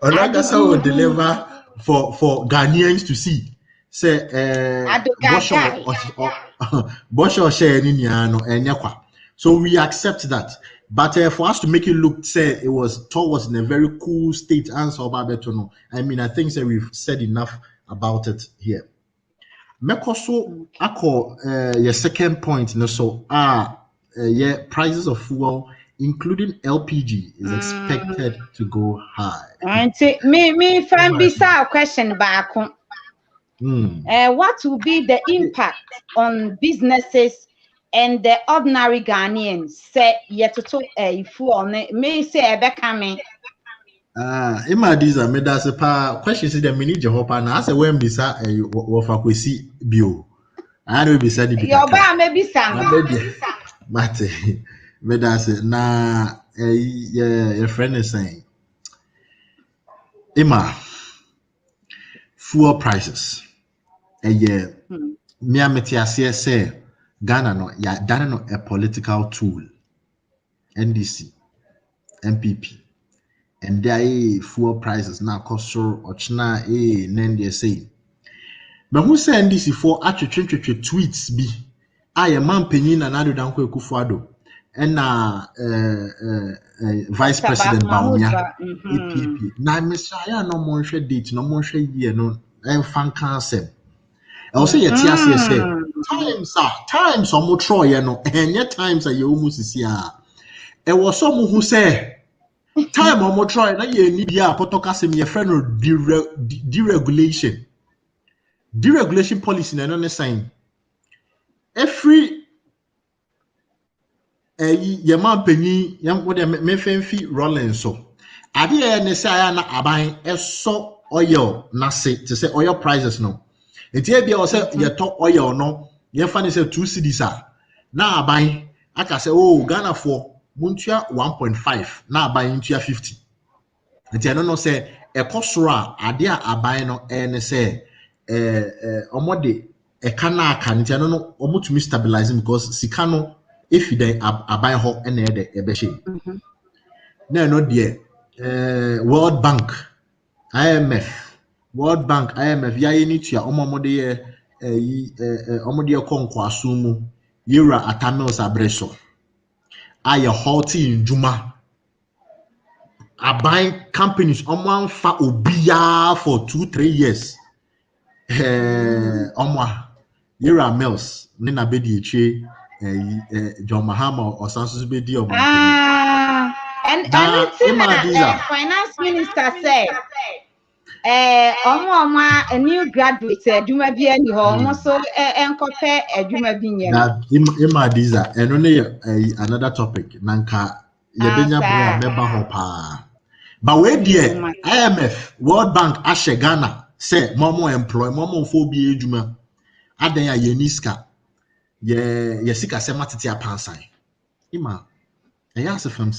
C: Onakasa will deliver for Ghanaians to see. Say Bosho share ni no enyakwa. So we accept that. But for us to make it look say it was Tor was in a very cool state answer about no. I mean, I think that we've said enough about it here. Mekoso ako your second point no so yeah, prices of fuel including LPG is expected to go high.
B: And me find bisa question back. What will be the impact on businesses and the ordinary Ghanaians? Say yet to fuel may say a becoming.
C: IMMA-ADIZA me da se pa question si the mini jehopa na ase when bisa wofa Kwesi bio. I don't bisa di bi.
B: Your ba me bisa.
C: Mate me da se na your friend is saying IMMA fuel prices me ametiase say Ghana no ya dane no a political tool NDC MPP and there fuel prices now cost so ochna then they say but who say NDC for actually tweets be I man penyin na Nadu Danko Ekufuado and Vice President Baumia EPP na Messiah no more share date no more share year no and fan cancel I say yet say times or more Troy no and yet times are you almost see it was someone who say time or more Troy na you need ya potoka sem your friend deregulation policy na no sign every your man penny young what me fi rolling so ade ne say na aban so oil na say to say oil prices no enti e bia o say you talk oil no you find say 2 cedis na aban aka say oh Ghana for muntua 1.5 na aban ntua 50 enti I don't know say e kosoro ade aban no ne say omode e kana aka enti I don't know omutumi stabilizing because sika no if you aban ho na e de e be she na no de World Bank IMF ya ni tua omode konkwa asumu yura atamils abreso aye halti njuma aban companies fa obia for 2-3 years yura mills ni na bedi eche John Mahama or Sansus bedi o
B: and everything that finance minister said a new graduate adwuma bi ani ho omo so enkope adwuma bi nyem.
C: That IMMA-ADIZA and only another topic nanka yebenya bro meba ho pa. But where dear IMF World Bank ashe Ghana say momo employ momo fo bi adwuma adan ya yeniska ye sika se matete apansan. Ima eya se fam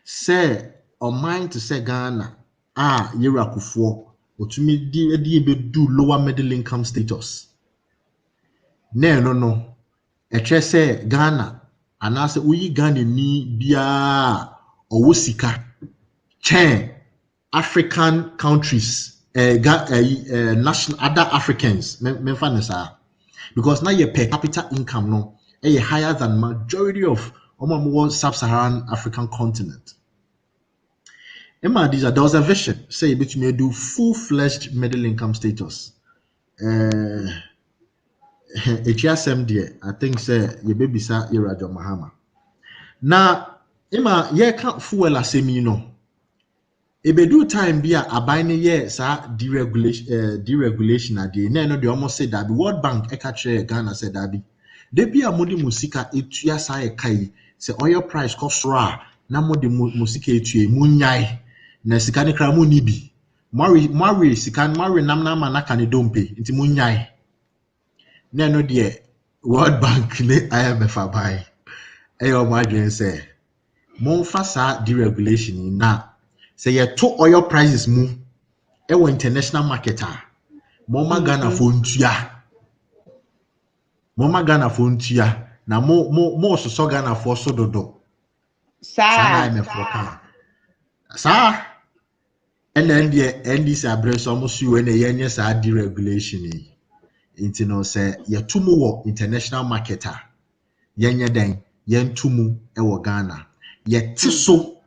C: say on mind to say Ghana yerakufo otumi di ebedu lower middle income status. No. Etre say Ghana anase uyi Ghana ni bia owo sika chen African countries national other Africans memfa nesa because now your per capita income no higher than majority of sub-Saharan African continent. IMMA-ADIZA, there was a vision say between do full-fledged middle income status. HSM there, I think say your baby sa Irajo Mahama. Now, ye can't fuel a semi no. Ebedu time bia abine ye sa deregulation ade. No they almost say that the World Bank eka Ghana said that de bia modi musika etua sa e kai say oil price cost ra na modi musika etua munyai na sika ne kra mu ni bi. Mari sika mari nam na manaka ne dompe nti munyai. No dear World Bank ne IMF abai. Eyo madwen say monfa sa deregulation na say ye to oil prices mu international market moma Ghana for ntua na mo so Ghana for so dodo sa IMF kan sa and this address almost you when ye sa deregulation inti no say ye tumu wo international marketer yenye den yen tumu wo Ghana ye tiso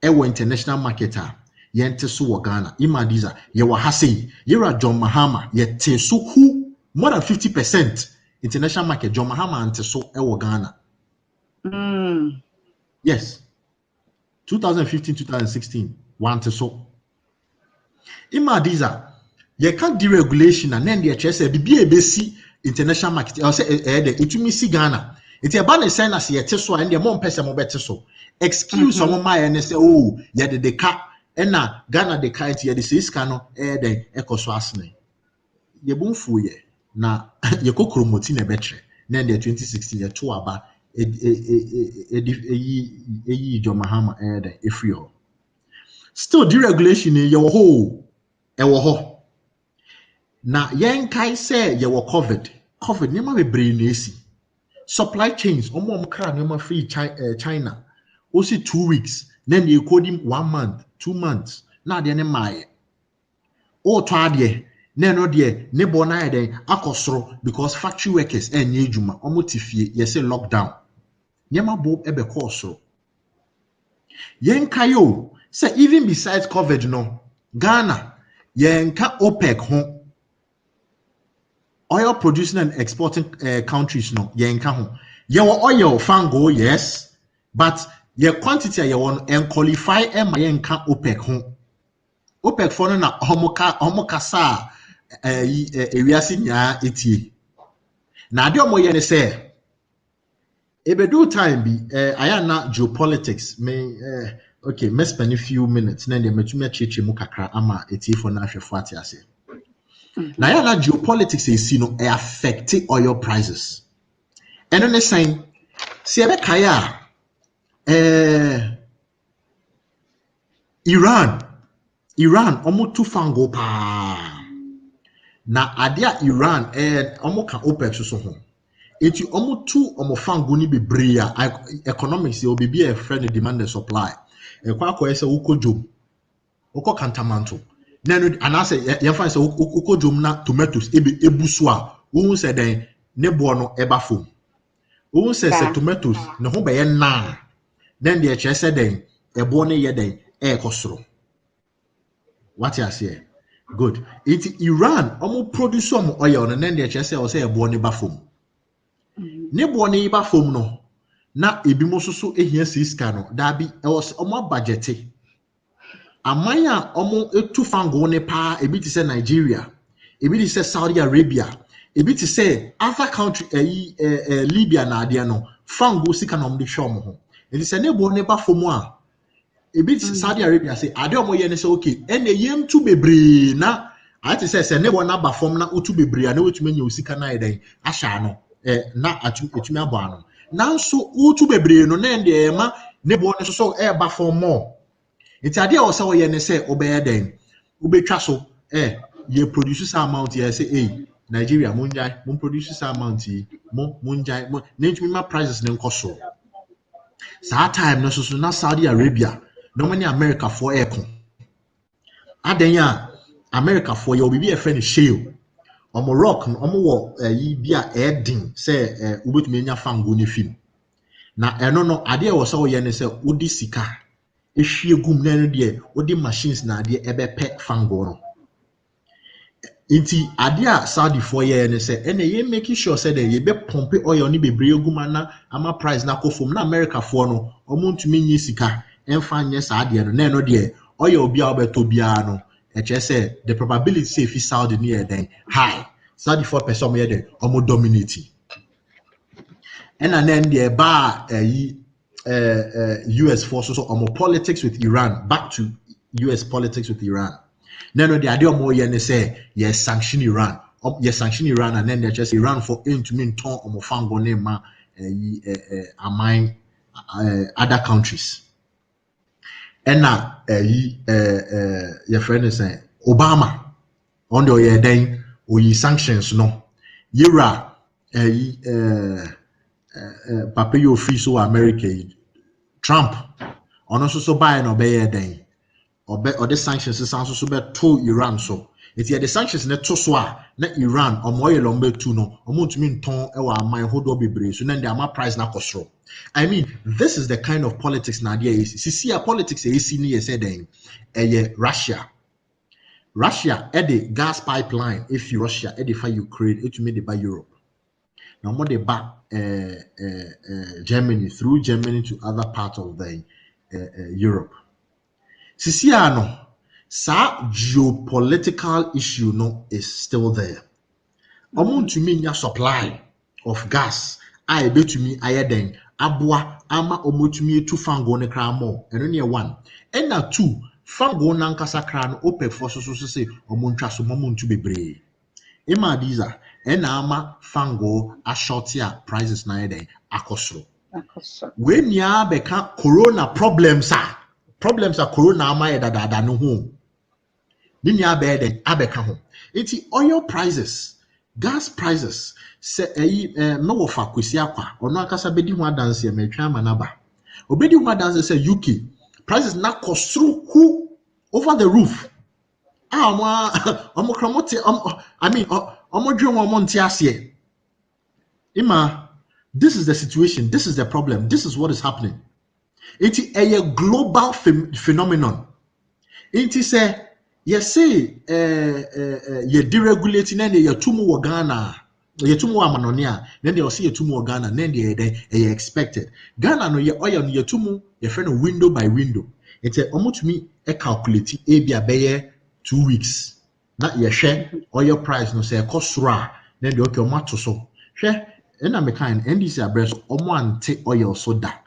C: international marketer yen tiso wo Ghana IMMA-ADIZA ye wa hase yera John Mahama ye tiso who more than 50% international market John Mahama antiso wo Ghana. Yes, 2015-2016 one tiso IMMA-ADIZA you can't deregulation and then the say be ebesi international market or say it me see Ghana it about the sign as ye so and the mom person mo better so excuse some my and say oh ya de ka na Ghana de ka it ye the say no den ekoso asne ye bonfu ye na ye kokromoti na betre na the 2016 ye to aba eyi John Mahama den efri ho still deregulation ye wo ho e wo ho. Na yen kai say ye were COVID nema be brain esi supply chains omo kra nema free China osi 2 weeks then they code him 1 month 2 months na de ne mai o to ade na no de ne bo na den akosoro because factory workers enye adwuma omo tifie ye say lockdown nema bo ebe kosoro yen kai o say even besides COVID no Ghana yen ka OPEC ho oil producing and exporting countries no yenka ho your oil fango yes but your quantity you want and qualify em yenka OPEC ho OPEC for na homoka sa ewiase nya etie na ade omo ye ne say ebedu time bi ayana geopolitics me okay me spend a few minutes na dem metumi achiche mu kakra ama etie for na ahwefo ate ase. Now, yeah, geopolitics is affect oil prices. And on the same, see kaya Iran almost too fango pa. Na adia Iran almost can OPEC so home. It you almost too fango ni bebrea economics will be a friend demand and supply. E kwa ese uko job. Uko kantamanto. Then and I say you find so uko tomatoes ebusu a wo say den ne bo no eba fom wo say tomatoes ne ho be na then the che say den ebo ne ye den ekosoro what you say good it Iran omo produce some oil no then the che say o say ebo ne ba fom ne bo ne ba fom no na ebi mo so ehia siska no da bi e was omo budget amanya omo etu fango ne pa ebi ti say Nigeria, ebi ti say Saudi Arabia, ebi ti say other country Libya na ade no fango sika na omde hwe omo ho. Enti say ne bo ne ba fomu a ebi ti Saudi Arabia say ade omo ye ne say okay ene yem tu bebre na I ti say ne bo na ba fom na otu bebre a na wetuma nya osika na eden ahya no na etumi abo ano. Nanso otu bebre no na ende ma ne bo ne so ba fom more. It's a deal also when say obey then ube so ye produce some amount here say hey Nigeria munjai mun produce some amount munjai name my prices then cost so time no so na Saudi Arabia no many America for aircon adenya America for your be a friend shale omo rock omo wo yi bia din say ubetumi nya fango ne film na eno no ade also when say udi sika ehwie gum na no de odi machines na ade ebepe fango no inti ade a Saudi for ye ne say ene ye making sure say that ye be pompe oil ni bebre gum na ama price na kofom na America for no omontumi nyi sika emfa nye sa ade no na no de oil bia obeto bia no eche say the probability say if Saudi near then high Saudi 4% ye de omo dominating and then the bar US forces on politics with Iran, back to US politics with Iran. No, the idea more yen say yes, sanction Iran, yes, sanction Iran, and then they just Iran for to mean ton on fango name among other countries. And now your friend is saying Obama on the year then we sanctions no Yira Papa you free so America Trump on also buy no be then or the sanctions is also so be to Iran so it the sanctions na to so na Iran or more lombe tu no omontumi nton e wa aman hodo bebre so na the ama price na kosro. I mean this is the kind of politics na there is see politics is ni say then Russia at the gas pipeline if Russia at the for Ukraine it made it by Europe. Now more they back Germany through Germany to other parts of the Europe. Sisiano, sa geopolitical issue no is still there. To me your supply of gas. I bet to me I then abwa ama to me two fango ne kramo and only one. And now two fango nankasa kran open for so say omuntwa so momuntu bebre. IMMA-ADIZA ama fango ashotia prices na eden akosro. When ya beka corona problems are corona ama da no ho. Ni ya be den abeka ho. Iti oil prices, gas prices se me wo fa Kwesi Acwuah ono akasa bedi ho adanse me twa manaba. Obedi ho adanse say UK prices na kosro who over the roof. Ima, this is the situation, this is the problem, this is what is happening. It is a global phenomenon. It is a yes say you deregulating and you tumu Ghana, you tumu amanonia, then they will see you tumu Ghana, then they expected. Ghana no ye oil you tumu your friend window by window. It's a almost me a calculate a be a 2 weeks. Not your share oil price no say cost ra then the okay matter so. Share and I'm a kind and this abreast one take oil soda.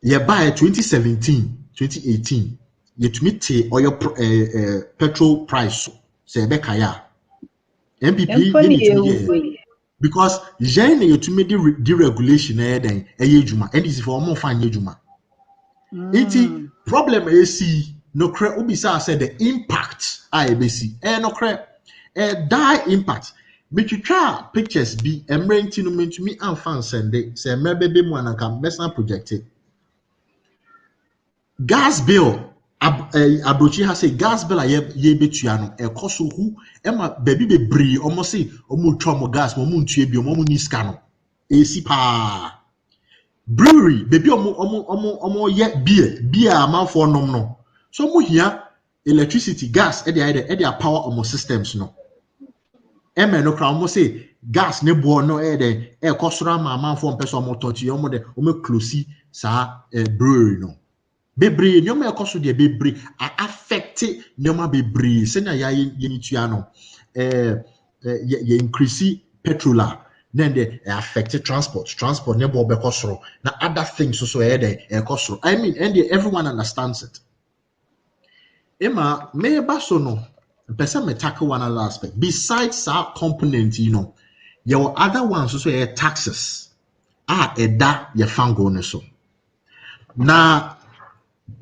C: You buy 2017, 2018. You to meet oil petrol price say bekaya. MPP because Jane you to make deregulation then juma and this is for more fine juma. Iti problem is NOKWARE ubisa said the impact IBC NOKWARE die impact but you try pictures be emrenting no mean to me and fans send it say maybe one and can best projected gas bill abrochi has a gas bill ye betuano e koso hu ema baby bebre almost say omo twa gas mo ntue bi omo ni scan esi pa brewery baby omo ye beer amanfo nom no so mo hia electricity gas e dey power omo systems no ema no kra omo say gas ne bo no dey e kosoro amanfo mpeso omo touch omo de omo close sa brewery no bebre nyoma ekoso de bebre affect nyoma bebre se na ya yenitua no ye increase petrol then they affect transport ne bo be kosoro na other things so kosoro I mean and everyone understands it Emma me baso no person me tackle one other aspect besides our component your other ones also taxes eda ye fango ne so na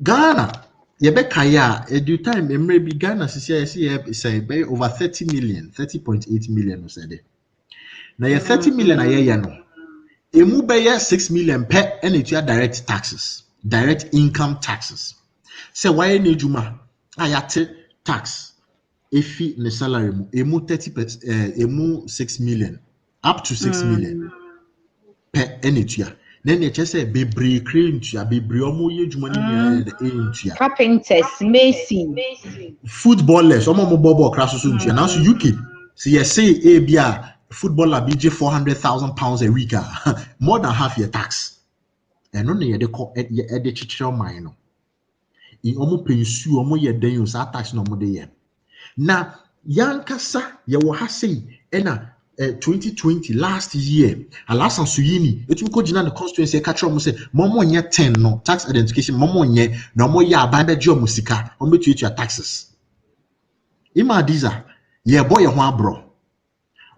C: Ghana yebekaya edu time emre bi Ghana say be over 30.8 million no said na ye 30 million aye no emu be 6 million per enetua direct income taxes say why na ejuma ayate tax efi ne salary mu emu 30% emu 6 million up to 6 million per enetua then you just say bebre crantua bebre omo ye ejuma ni entua
B: carpenters, mason,
C: footballers omo bobo kraso so ntua now so UK so you say bia footballer BJ 400,000 pounds a week more than half your tax and no ye de call e de chichiro man no in omo pensu omo ye den you sa tax no mo de ye na yankasa ye wo ha sei na 2020 last year alasa suyini etumi ko gina the constituency catch omo say momo nye 10 no tax identification momo nye na omo ya aban be je omo sika omo betu taxes IMMA-ADIZA ye boy ye ho abro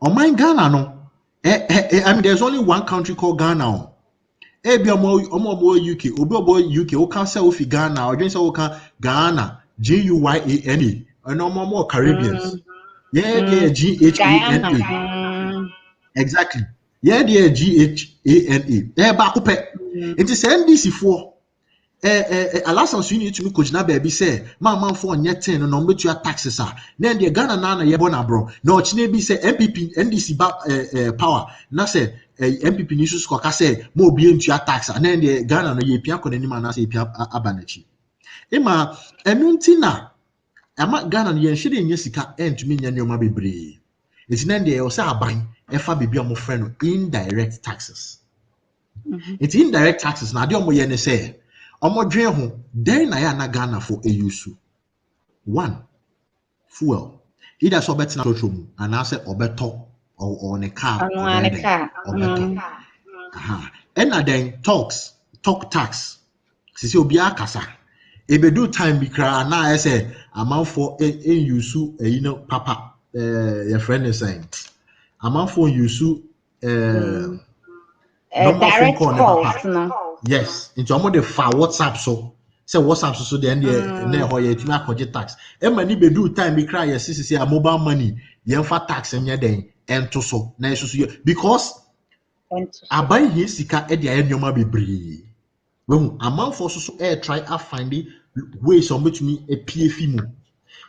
C: oman Ghana no I mean there's only one country called Ghana ebi omo UK obi UK o kan say o fi Ghana o dwen say o kan Ghana GUYANA and omo Caribbeans yeah GHANA exactly yeah there GHANA ba ko pe it is NDC for alasa so you need to me kojina baby say man for onye 10 no metua taxes then the Ghana na ye bona bro na ochine bi say MPP NDC power na say MPP ni so ka say mo obi entua tax and then the Ghana no ye pia konani ma na say pia abanachi ema enunti na ama Ghana no ye nhire nye sika entumi nya nyoma bebre eti na the o say aban efa bebi omo frɛ no indirect taxes it's indirect taxes na de omo ye ne say omodwen ho den na ya na Ghana for eyusu one fuel either so betina trotro mu and na say obeto or ne car obeto and then talk tax sisi obi akasa ebedu time bi kra na say amanfo eyusu papa your friend is saying amanfo yusu normal phone call calls no yes into omo de fa WhatsApp so say WhatsApp so then na ho ye tumi akɔgye tax e ma ni bedu time bi cry yes sisi a mobile money ye fa tax nya den ento so na so because aban he sika e de aye nyoma bebre we amanfo so try to find ways on betumi e pie fi mu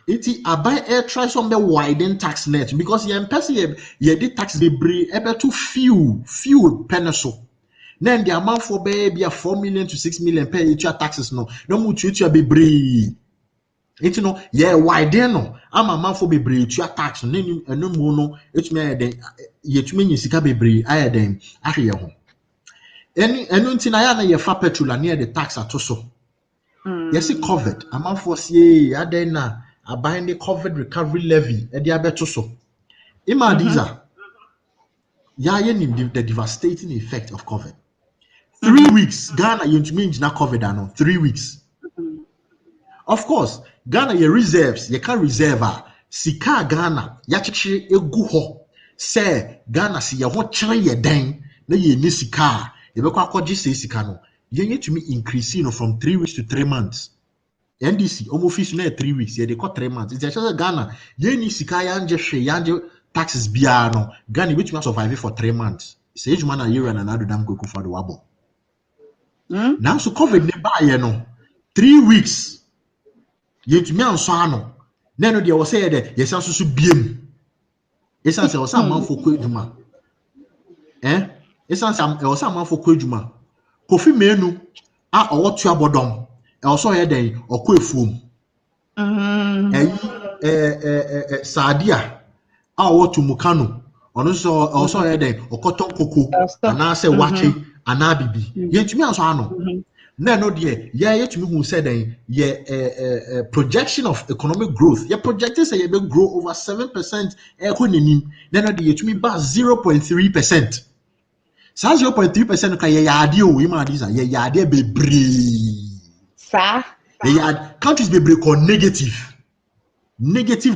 C: iti aban try some be widen tax net because ye person ye de tax bebre e be too few peneso then the amount for baby 4 million to 6 million per each taxes no mu tuatua bebre enti no ye widen no ama amount for bebre tua tax no enu mu no etumi ayeden ye tumi nyi sika bebre ayeden ahwe ye ho enu nti na ya na ye fa petrol na ye the tax atoso yes covered amount for see aden na aban the covered recovery levy e dey abeto so IMMA-ADIZA ya ye nim the devastating effect of COVID 3 weeks Ghana you na COVID ano 3 weeks of course Ghana your reserves you can reserve sika Ghana ya chichi egu ho say Ghana si ye ho kire ye den na ye ni sika ye be kwa akɔgye sika no ye need to me increase from 3 weeks to 3 months NDC almost fish na 3 weeks ye dey call 3 months it's just Ghana ye ni sika ya nje hwe ya nje taxes bia no Ghana which must survive for 3 months say ejuma na year na do dam kweku for the wabo now so COVID ne ba ye no 3 weeks ye tumi anso ano na no de wo say de ye san so biem esan say wo san manfo kɔ ejuma esan say wo san manfo kɔ ejuma kofi menu a owo tua bodom e wo so ye den okɔ efuom Sadia a owo tumukano ono so ye den okoton koko ana say wache ana bibi ye tumi anso ano no dear, yeah, to me who said projection of economic growth. Yeah, projected say you will grow over 7%. No dear, to me about 0.3%. So 0.3% okay, yeah, IMMA-ADIZA, yeah, be brave.
B: Sir.
C: Yeah, countries be break on negative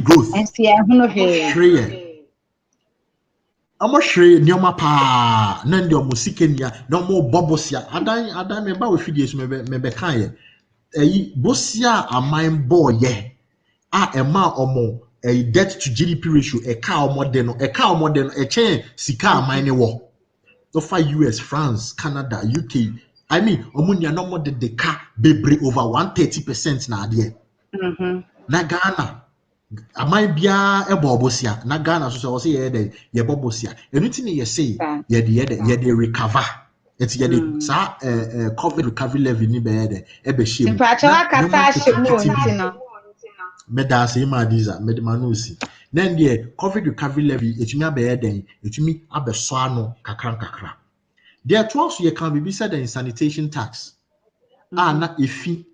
C: growth.
B: And see, I'm not here.
C: I'm sure nyoma pa na ndi omo sikenia na omo bobosia adan me ba we fidies me be kan ye eyi bosia aman boy ye a ema omo debt to GDP ratio e ka omo de no e chen sika aman ne wo no fa US, France, Canada, UK. I mean omo nya no mo de ka bebre over 130% na ade na Ghana amai bia ebobosia na Ghana so say ye de ye bobosia enuti ne ye say ye de recover enti ye de sa COVID recovery level ni be de e be shame meda say IMMA-ADIZA mede manusi then the COVID recovery level etumi abe den etumi abeso ano kakra there twice ye can be said in sanitation tax na efi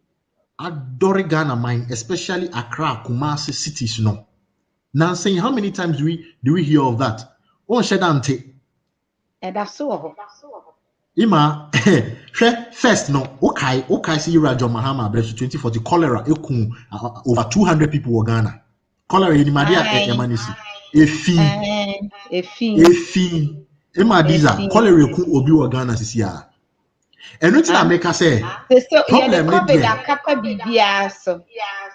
C: adore Ghana mine especially Accra Kumasi cities no. Now saying how many times do we hear of that? Oh, Shedante.
B: And that's so.
C: Ima first no okay see Raja Mahama 2040 cholera over 200 people were Ghana. Cholera in Madia Emanisi. Efi IMMA-ADIZA cholera obi were Ghana this year. And what I make say problem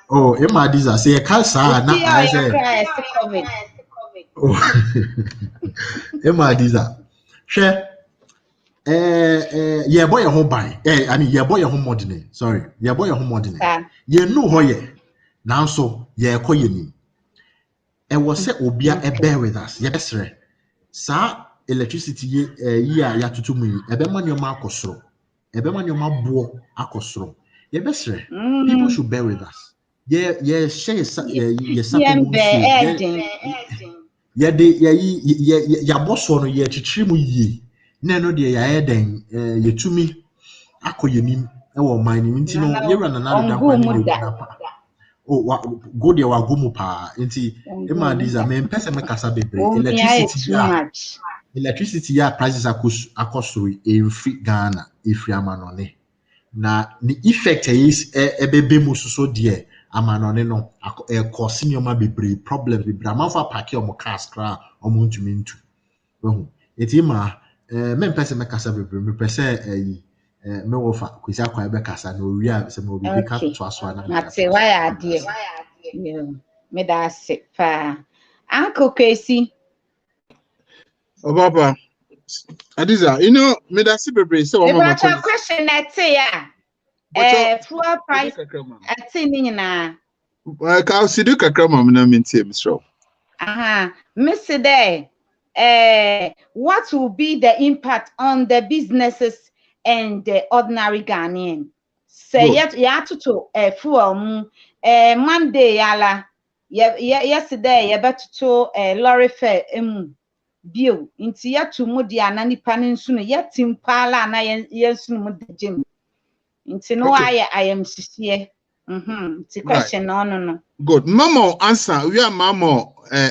C: oh IMMA-ADIZA say cancer na I say oh IMMA-ADIZA share yeah boy home buy I mean yeah boy home modeling sorry yeah boy home modeling yeah no hoye now so yeah ko yeni e was say obia e bear with us yes sir sa electricity ye ya tutumu e be man yoma akosoro e be man yoma bo akosoro ye be sir people should bear with us yeah share yeah de ya boso no ye chichiri mu yie na no de ya eden yetumi akoyenim e wo man ni nti no ye run na da kwa ni na pa oh go there wa go mu pa nti IMMA-ADIZA me pese me kasa bebre electricity ya prices akosoro every Ghana every amanone na the effect is ebebe mu so de amanone no cause nyoma bebre problems bebre amanfa park your cars kra omo ntumi ntu ohu eti ma me pese me kasa bebre me pese me wo fa Kwesi Acwuah be kasa na owi a se mo be ka to aso na
B: na te why adie me da se pa Uncle Kwesi
A: Obaba Adiza, you know, me da si bebre se o mama
B: question na te ya fuel price ati ni nyina
A: ka sidu kakra ma na mintie misro
B: miss there what will be the impact on the businesses and the ordinary Ghanaian say ya to fuel Monday yala yesterday ya betuto lorry fare bio inti ya tumu di anani panin sunu ya timpala na yensu mu dejim inti no I am sisie the question no
A: good mama answer we are mama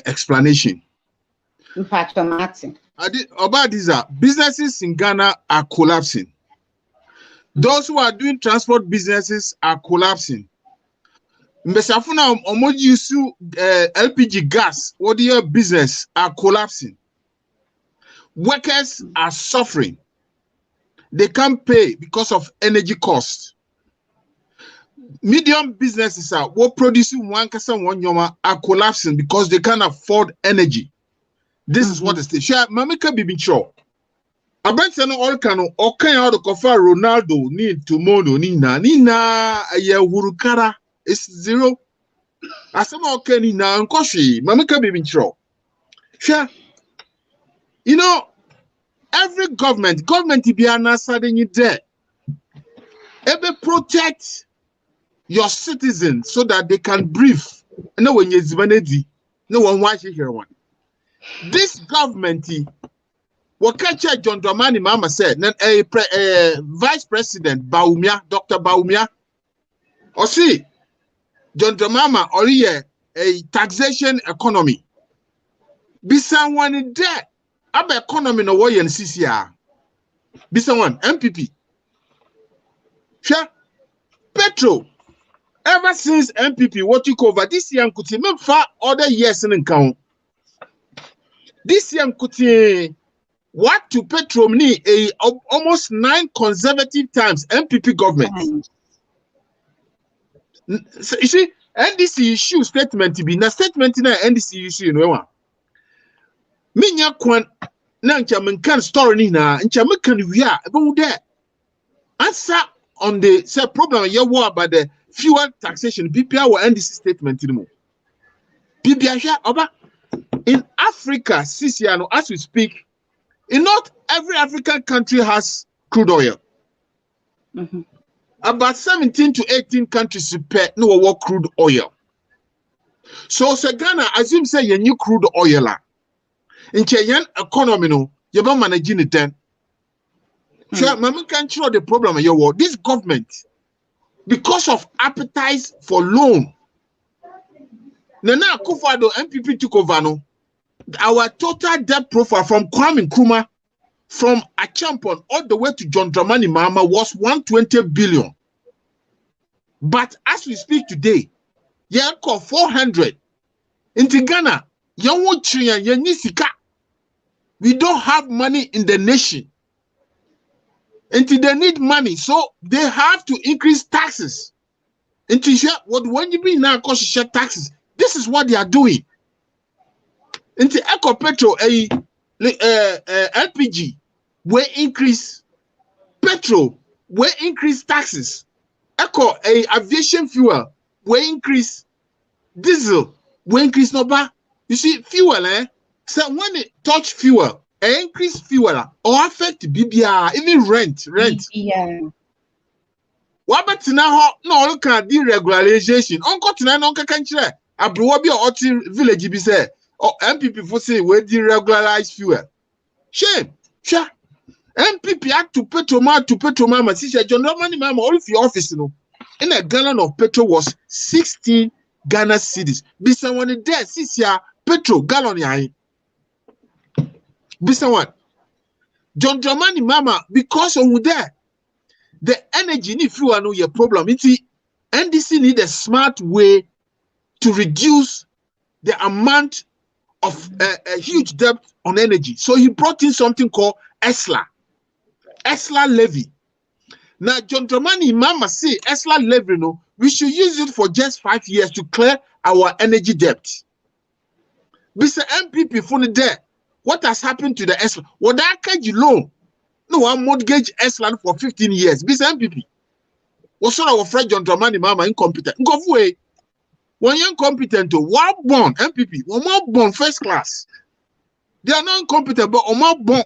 A: explanation IMMA-ADIZA businesses in Ghana are collapsing. Those who are doing transport businesses are collapsing. Mbesafuna omojisu LPG gas what your business are collapsing. Workers are suffering. They can't pay because of energy costs. Medium businesses are what producing one yoma are collapsing because they can't afford energy. This is what is the share. Mamika bibi show. Abense no all can okan out of Ronaldo need tomorrow nina ye hurukara is zero. Asama okan nina nkoshi mamika bibi show. Share. You know, every government be an suddenly there. Ever protect your citizens so that they can breathe. No when you no one watch here one. This government what catch John Dramani Mama said, Vice President Baumia, Dr. Baumia, or see, John Dramama or a taxation economy. Be someone in there. Aba economy no way in CCR. Be someone MPP. Sure. Petro. Ever since MPP what you cover this year could see far other years in count. This year could see what to Petro ni almost 9 consecutive times MPP government. So, you see, NDC issue statement to be na statement na NDC issue no one. Minya kwan na ncha story ni na ncha mekan wi a ebe there. Answer on the say problem you war about the fuel taxation BPA or NDC statement ni mo. BPA sha oba in Africa CCR as we speak, in not every African country has crude oil. About 17 to 18 countries pay no war crude oil. So Ghana assume say you new crude oil la. In Kenyan economy no, you be managing it then. So mama can show the problem you war. This government, because of appetite for loan. Nana Akufo-Addo MPP took over no. Our total debt profile from Kwame Nkrumah, from Achampon all the way to John Dramani Mahama was 120 billion. But as we speak today, you call 400. In Ghana, we don't have money in the nation. Until they need money, so they have to increase taxes. When you bring now cost share taxes, this is what they are doing. Into Eco Petrol, LPG, will increase petrol, will increase taxes. Eco aviation fuel will increase, diesel will increase number. You see, fuel, so when it touch fuel, increase fuel or affect BBR, even rent.
B: Yeah.
A: What about now? No, look at deregularization. Uncle Tina, Uncle Country, Abrobi or village be said. Or MPP for say we deregularize fuel. Shame. Sure. MPP act to petrol mama. See, John Dramani Mama, all of your office, you know. In a gallon of petrol was 16 Ghana cedis. Be someone there, see, petrol gallon ya. Be someone. John Dramani Mama, because of there, the energy need fuel know your problem. It's NDC need a smart way to reduce the amount of a huge debt on energy. So he brought in something called ESLA levy. Now John Dramani Mama say ESLA levy, no, we should use it for just 5 years to clear our energy debt. Mr. MPP for the debt. What has happened to the ESLA? What that catch loan? No one mortgage ESLA for 15 years. Mr. MPP. What sort of friend John Dramani Mama incompetent? Go away. When you're incompetent, one born MPP, one more born first class. They are not incompetent, but one more born.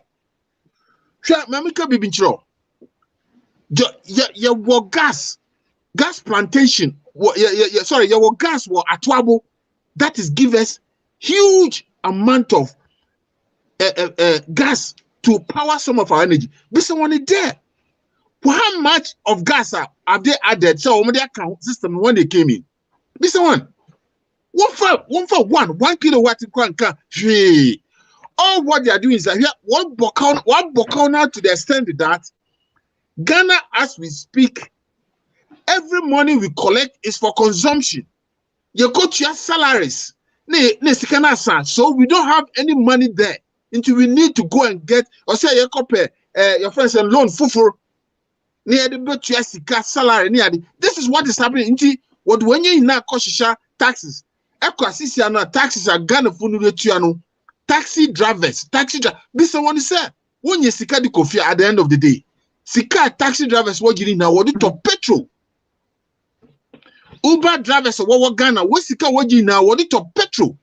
A: Mamika Bibinchro. Your gas plantation. Sorry, your gas was Acwuah. That is give us huge amount of gas to power some of our energy. But someone is there. How much of gas have they added? So on their account system when they came in. This one for 1 kilowatt in all what they are doing is that here one book now to the extent that Ghana, as we speak, every money we collect is for consumption. You go to your salaries, so we don't have any money there until we need to go and get or say you compare your friends and loan for near the salary near the. This is what is happening. What when you now cost taxes, taxes are Ghana for taxi drivers, This is what he said. When you sika the coffee at the end of the day, sika taxi drivers what you need now, what to petrol. Uber drivers what Ghana, what sika what you now, what to petrol.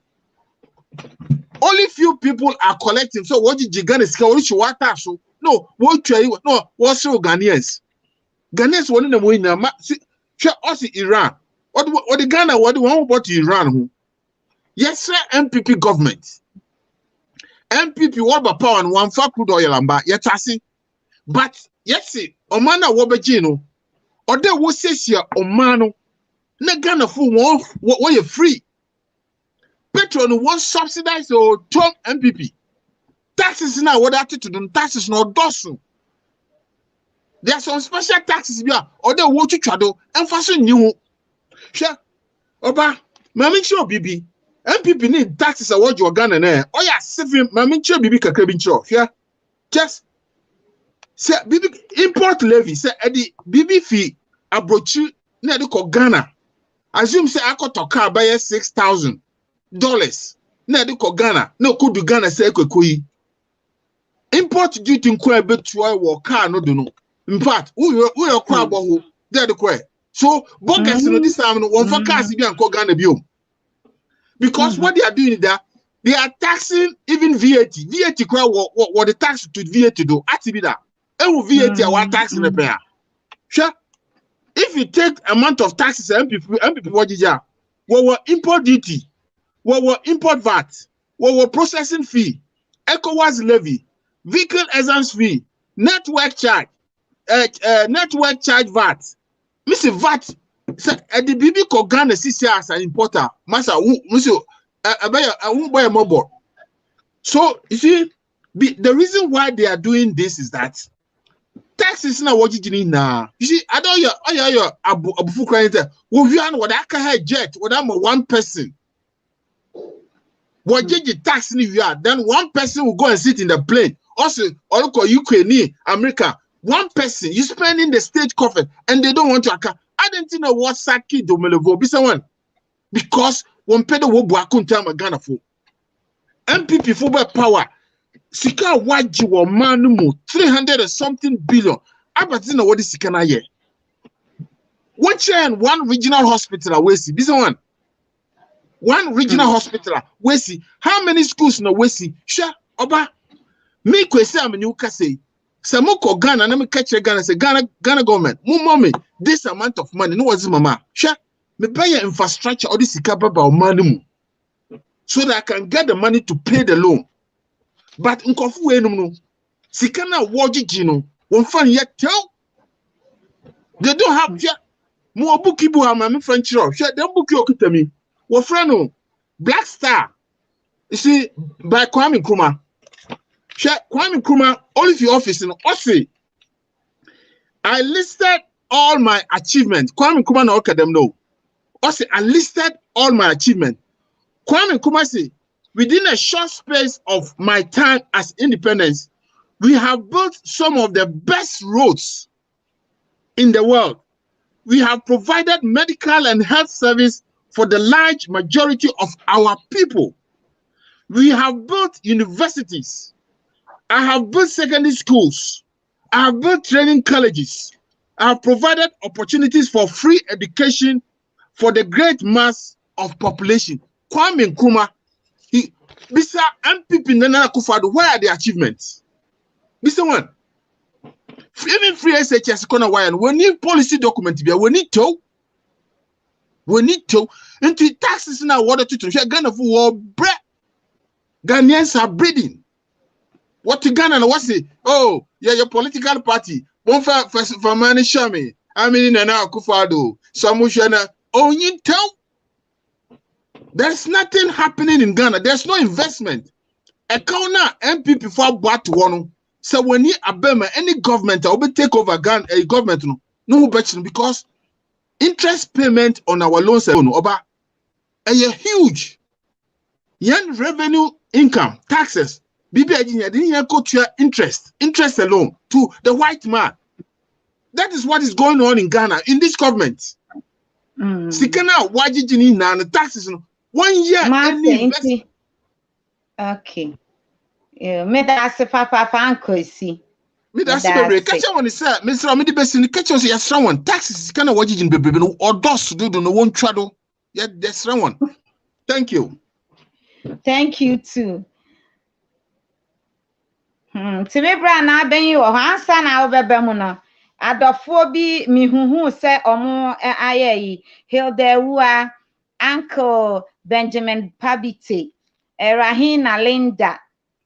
A: Only few people are collecting. So what you Ghana sika what you want so no what you no what's so Ghanaians. Ghanaians one in the way now. Us Iran. What the Ghana what the one about Iran who? Yes, sir, MPP government. MPP what about power and one for crude oil and yetasi. But yes, see, Omana Wobejino, or there was says here Omano, Negana for what you're free. Petrol won't subsidize or top MPP. Taxes now what attitude and taxes not dosu. There are some special taxes here, or the water chado, and fashion new. Sure, Oba, Mamincho Bibi, MPP need taxes are what you're gonna know. Oh, yeah, saving Mamincho Bibi Kakabincho. Yeah, just say Bibi import levy, say Eddie Bibi fee, Abrochi, Neduko Ghana. Assume say I got a car by $6,000. Neduko Ghana, no could do Ghana say Koi. Import duty in Kwe between war car, no do no. In fact, we are crab who they're the Kwe. So, Bogus this time, one for cars, you can call Ghana Bill. Because what they are doing there, they are taxing even VAT. VAT, what the tax to VAT do, Atibida. And VAT, our tax in the pair. Sure. If you take amount of taxes, MPP, what is that? What were import duty? What were import VAT? What were processing fee? ECOWAS levy? Vehicle essence fee? Network charge? Network charge VAT? Mr. VAT, at the BB Kogan, as an importer, Master, Monsieur, I won't buy a mobile. So, you see, the reason why they are doing this is that tax is not what you need now. You see, I don't your Abu crying there. What I can have jet, what I'm one person. What did you tax in you are? Then one person will go and sit in the plane. Also, all Ukraine, America. One person, you spend in the state coffin and they don't want to account. I didn't know what Saki do Melevo be someone. Because one pedo will be a country Ghana for MPP for power. Sika waji wa manumu 300 and something billion. I don't know what is Sika year. One chair and one regional hospital Kwesi. This one. One regional hospital Kwesi. How many schools no Kwesi? Sure, Oba. Me Kwesi am new Kase. Samoko Ghana, and me catch Ghana, say Ghana government, mommy, this amount of money, no was mama. Sure, me buy your infrastructure or this ikaba money so that I can get the money to pay the loan. But unkofu no, sikana waji jino, one fan yet tell. They don't have yet more bookie bu my French row. Sure, they book you to me. What friend Black Star, you see, by Kwame Nkrumah. Kwame Nkrumah, all of your office in Aussie. I listed all my achievements. Kwame Nkrumah no them know. Aussie, I listed all my achievements. Kwame Nkrumah say, within a short space of my time as independence, we have built some of the best roads in the world. We have provided medical and health service for the large majority of our people. We have built universities. I have built secondary schools. I have built training colleges. I have provided opportunities for free education for the great mass of population. Kwame Nkrumah, Mr. MPP Nana Akufo-Addo, where are the achievements? Mr. One, even free SHS corner wire, we need policy document. We need to. Into taxes now. What to share Ghana for war bread. Ghanaians are breeding. What to Ghana? What's it? Oh, yeah, your political party. One for money, show me. I mean, Nana Akufo-Addo, Samushana. Oh, you tell. There's nothing happening in Ghana. There's no investment. A corner MPP for what one. So when you abema any government will be take over Ghana, a government no better because interest payment on our loans over a huge young revenue income taxes. BBI didn't go to interest alone to the white man. That is what is going on in Ghana in this government. Sikana wajijini na the taxes 1 year.
B: Okay. Me da se papa Kwesi.
A: Me da se bebre. Catch one is Mr. Amidi Bessin catch us yes someone taxes kind of wajijin bebe no or dos do no one trado. Yeah, that's someone. Thank you.
B: Thank you too. Tibe bra na ben yi wo ansa na obebe mu no. Adofo bi mi huhu se omo ayeyi Hilda Uncle Benjamin Pabite, Rahina Linda,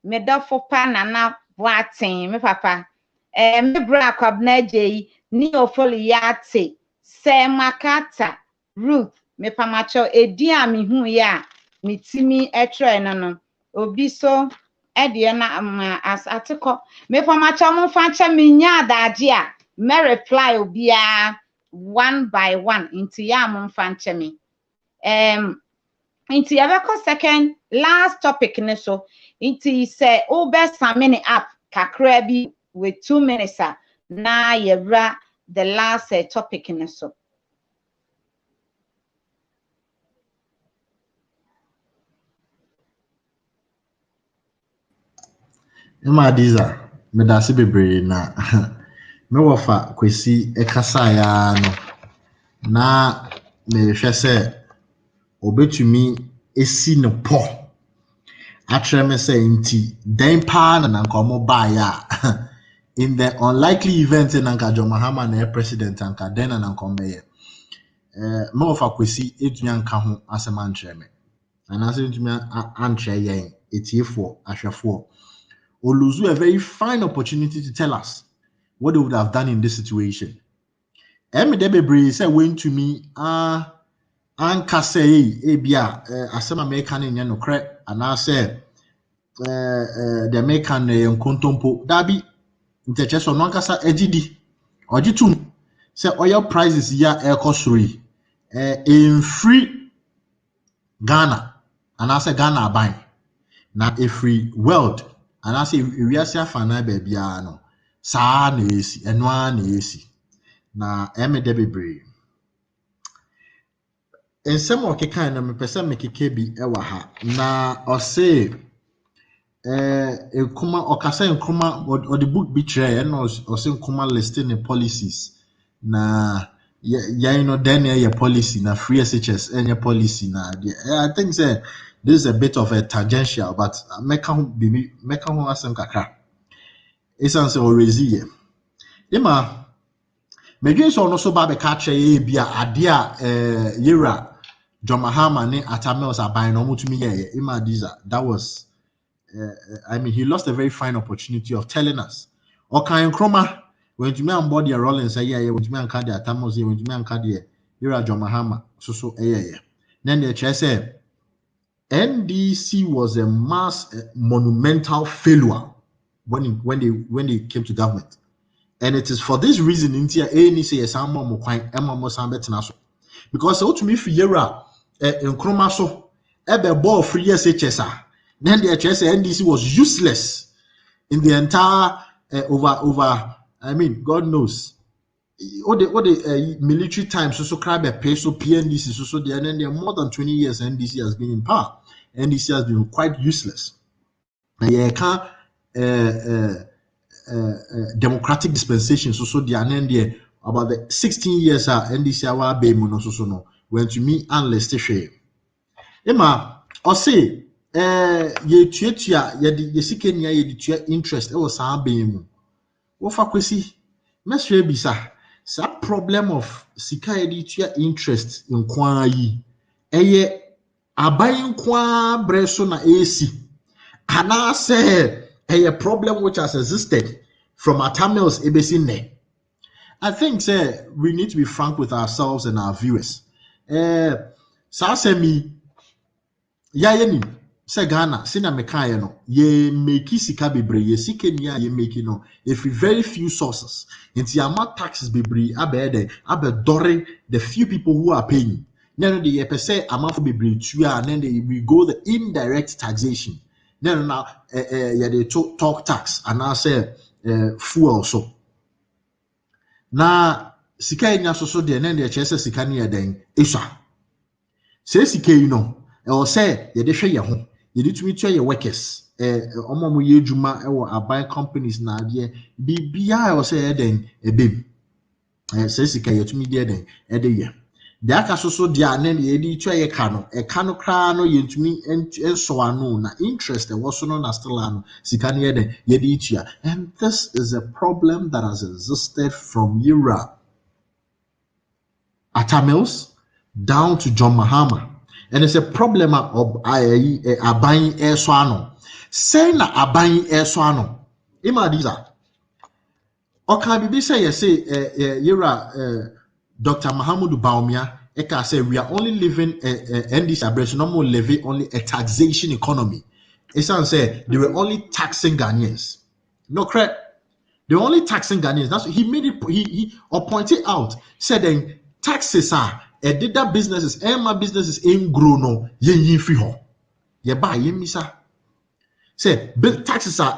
B: me dofo pa nana boaten me papa me bra kwabna jei ni ofoli yate se makata Ruth me pamacho edi a me hu ya me timi etre no obi so ede na as atiko me pamacho mo fancha me nya adaje a me reply obia one by one into ya mo fancha me into yabeko second last topic ne so into say obe samene up kakra bi with 2 minutes na yebra the last topic ne so
C: IMMA-ADIZA me da se bebre na me wofa Kwesi ekasa ya no na me hwe se obetumi esi ne po atre me se nti den pa na nka omo ba ya in the unlikely event na nka John Mahama na president nka den na nka omeye me wofa Kwesi etumi anka ho asema ntre me na se etumi antre yen etiefo ahwefo or lose a very fine opportunity to tell us what they would have done in this situation. Debebre said went to me anka say ebia asema American in no credit and I said the American kontompo dabi intecheso no ankasa ejidi ojitum say oil prices ya ekosuri in free Ghana and I say Ghana buying na a free world and I say we are fana baby no sa na esi eno na esi na debebre ensem okeka na me pese me keke bi ewa ha na o say nkuma okasa nkuma or the book bi try na o say nkuma listing the policies na ya no then your policy na free SHS any policy na I think say this is a bit of a tangential but make ho asem kakra esan say orezi Ima medwe so no so ba be ka kire bia ade a yera John Mahama ne Atamels aban no mutumi ye IMMA-ADIZA that was I mean he lost a very fine opportunity of telling us Okan Kroma when to me on board your rolling say yeah when to me anka the Atamels when to me anka the yera John Mahama so then the chair say NDC was a mass monumental failure when they came to government. And it is for this reason India any say some more because so to me for yera in Kroma so ebe ball free SHS then the HS NDC was useless in the entire over I mean God knows all the military times so crab a pay so PNDC so there and then there more than 20 years NDC has been in power. NDC has been quite useless. And you can't democratic dispensation so the end about the 16 years NDC our baby no so no when to me unless share. Emma or say ye tuatua ye sikenia ye tua interest e was saa baby mu. Wo fa Kwesi mesre bisa sa problem of sika ye tua interest in kwa yi eye aban kwa breso na AC and I say a problem which has existed from our Tamils ebesine. I think say we need to be frank with ourselves and our viewers. Sa me ya yeni say Ghana sina mekaye no ye make sika bebre ye sika ni ye make no if very few sources into ama taxes bebre abe dore the few people who are paying. Then the say amount for bebre tuya and then we go the indirect taxation. Then now they talk tax and I say fuel so. Na sika enya so de na de chese sika ne den esua. Se sika yi no e o say ye de hwe ye ho. Ye de tumi tua ye workers omo ye adwuma e wo aban companies na ade bibia e o say den ebem. Se sika ye tumi de den e de ye. De aka so de anen ye di tua ye ka no kra no ye ntumi enso ano na interest e wo so no na still ano sika ne ye den ye di tua. And this is a problem that has existed from era Atamils down to John Mahama. and it's a problem of aban air swano. Say na aban air swano. IMMA-ADIZA. Okay, be say you say Dr. Mahamudu Baumia Eka say we are only living NDC abbreviation, no more living only a taxation economy. It sounds say they were only taxing Ghanaians. No correct. They were only taxing Ghanaians. That's what he made it. He pointed out said then taxes are did that businesses my businesses ain't grow no yen free ho. Ye buy ye misa. Say taxes are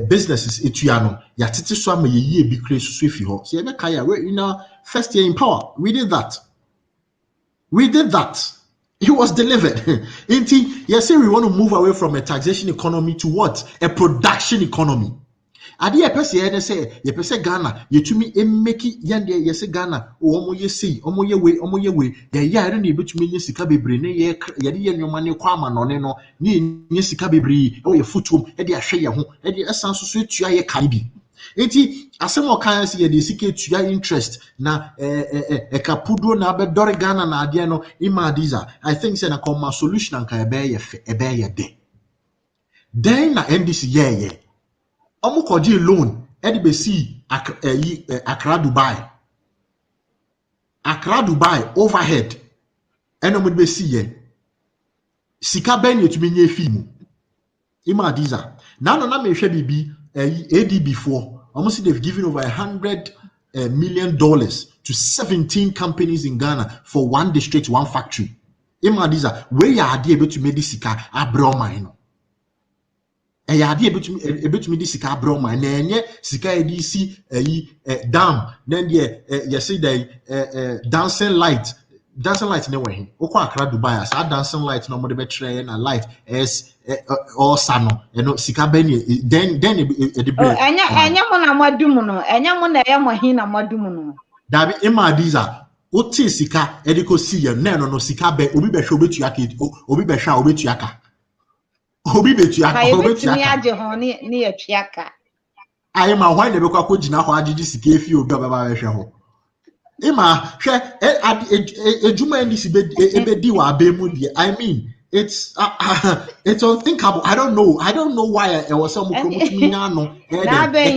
C: businesses etuano ya tete so am ye bi kre so fi ho. So ye make ya we in our first year in power we did that. He was delivered. Yes, we want to move away from a taxation economy to what? A production economy. Adi ye pese ye say ye pese Ghana ye tumi make yande ye say Ghana omo ye see omo ye we ye ya re na ebetumi nye sika bebre ne ye de ye nyoma ne kwa ama no ne no ne nye sika bebre e ye futum e de ahwe ye ho e de esan so etua ye kan bi enti asem okan se ye de sika etua interest na kapudo na be dore Ghana na ade no IMMA-ADIZA I think say na come solution anka ye ye den na NDC ye Omo kodi loan be see Accra Dubai overhead eno mo be see ye sika ben ye tumi nye fi mu IMMA-ADIZA na me hwe bibi ADB for almost they've given over $100 million to 17 companies in Ghana for one district one factory IMMA-ADIZA where you are able to make this sika abroma no ya ade ebetumi di sika broma na enye sika edisi dam then there you see the dancing light ne we okwa Accra Dubai as dancing light no mo de betre na light is all sano sika ben then the break
B: enya mo na madum no enya mo na ye mo hin na madum no
C: dabi IMMA-ADIZA oti sika ediko si ye no sika be obi be hwe obetua ka obi be hwe obetua ka obi betuaka
B: aje ho ne ya tuaka
C: ayi ma hwan de bekwa ko gina ho agigi sika efi obi obaba hwe ho ima hwe ejuma ndisi ebedi wa abemu die I mean it's unthinkable I don't know why I was so mukromutu nya no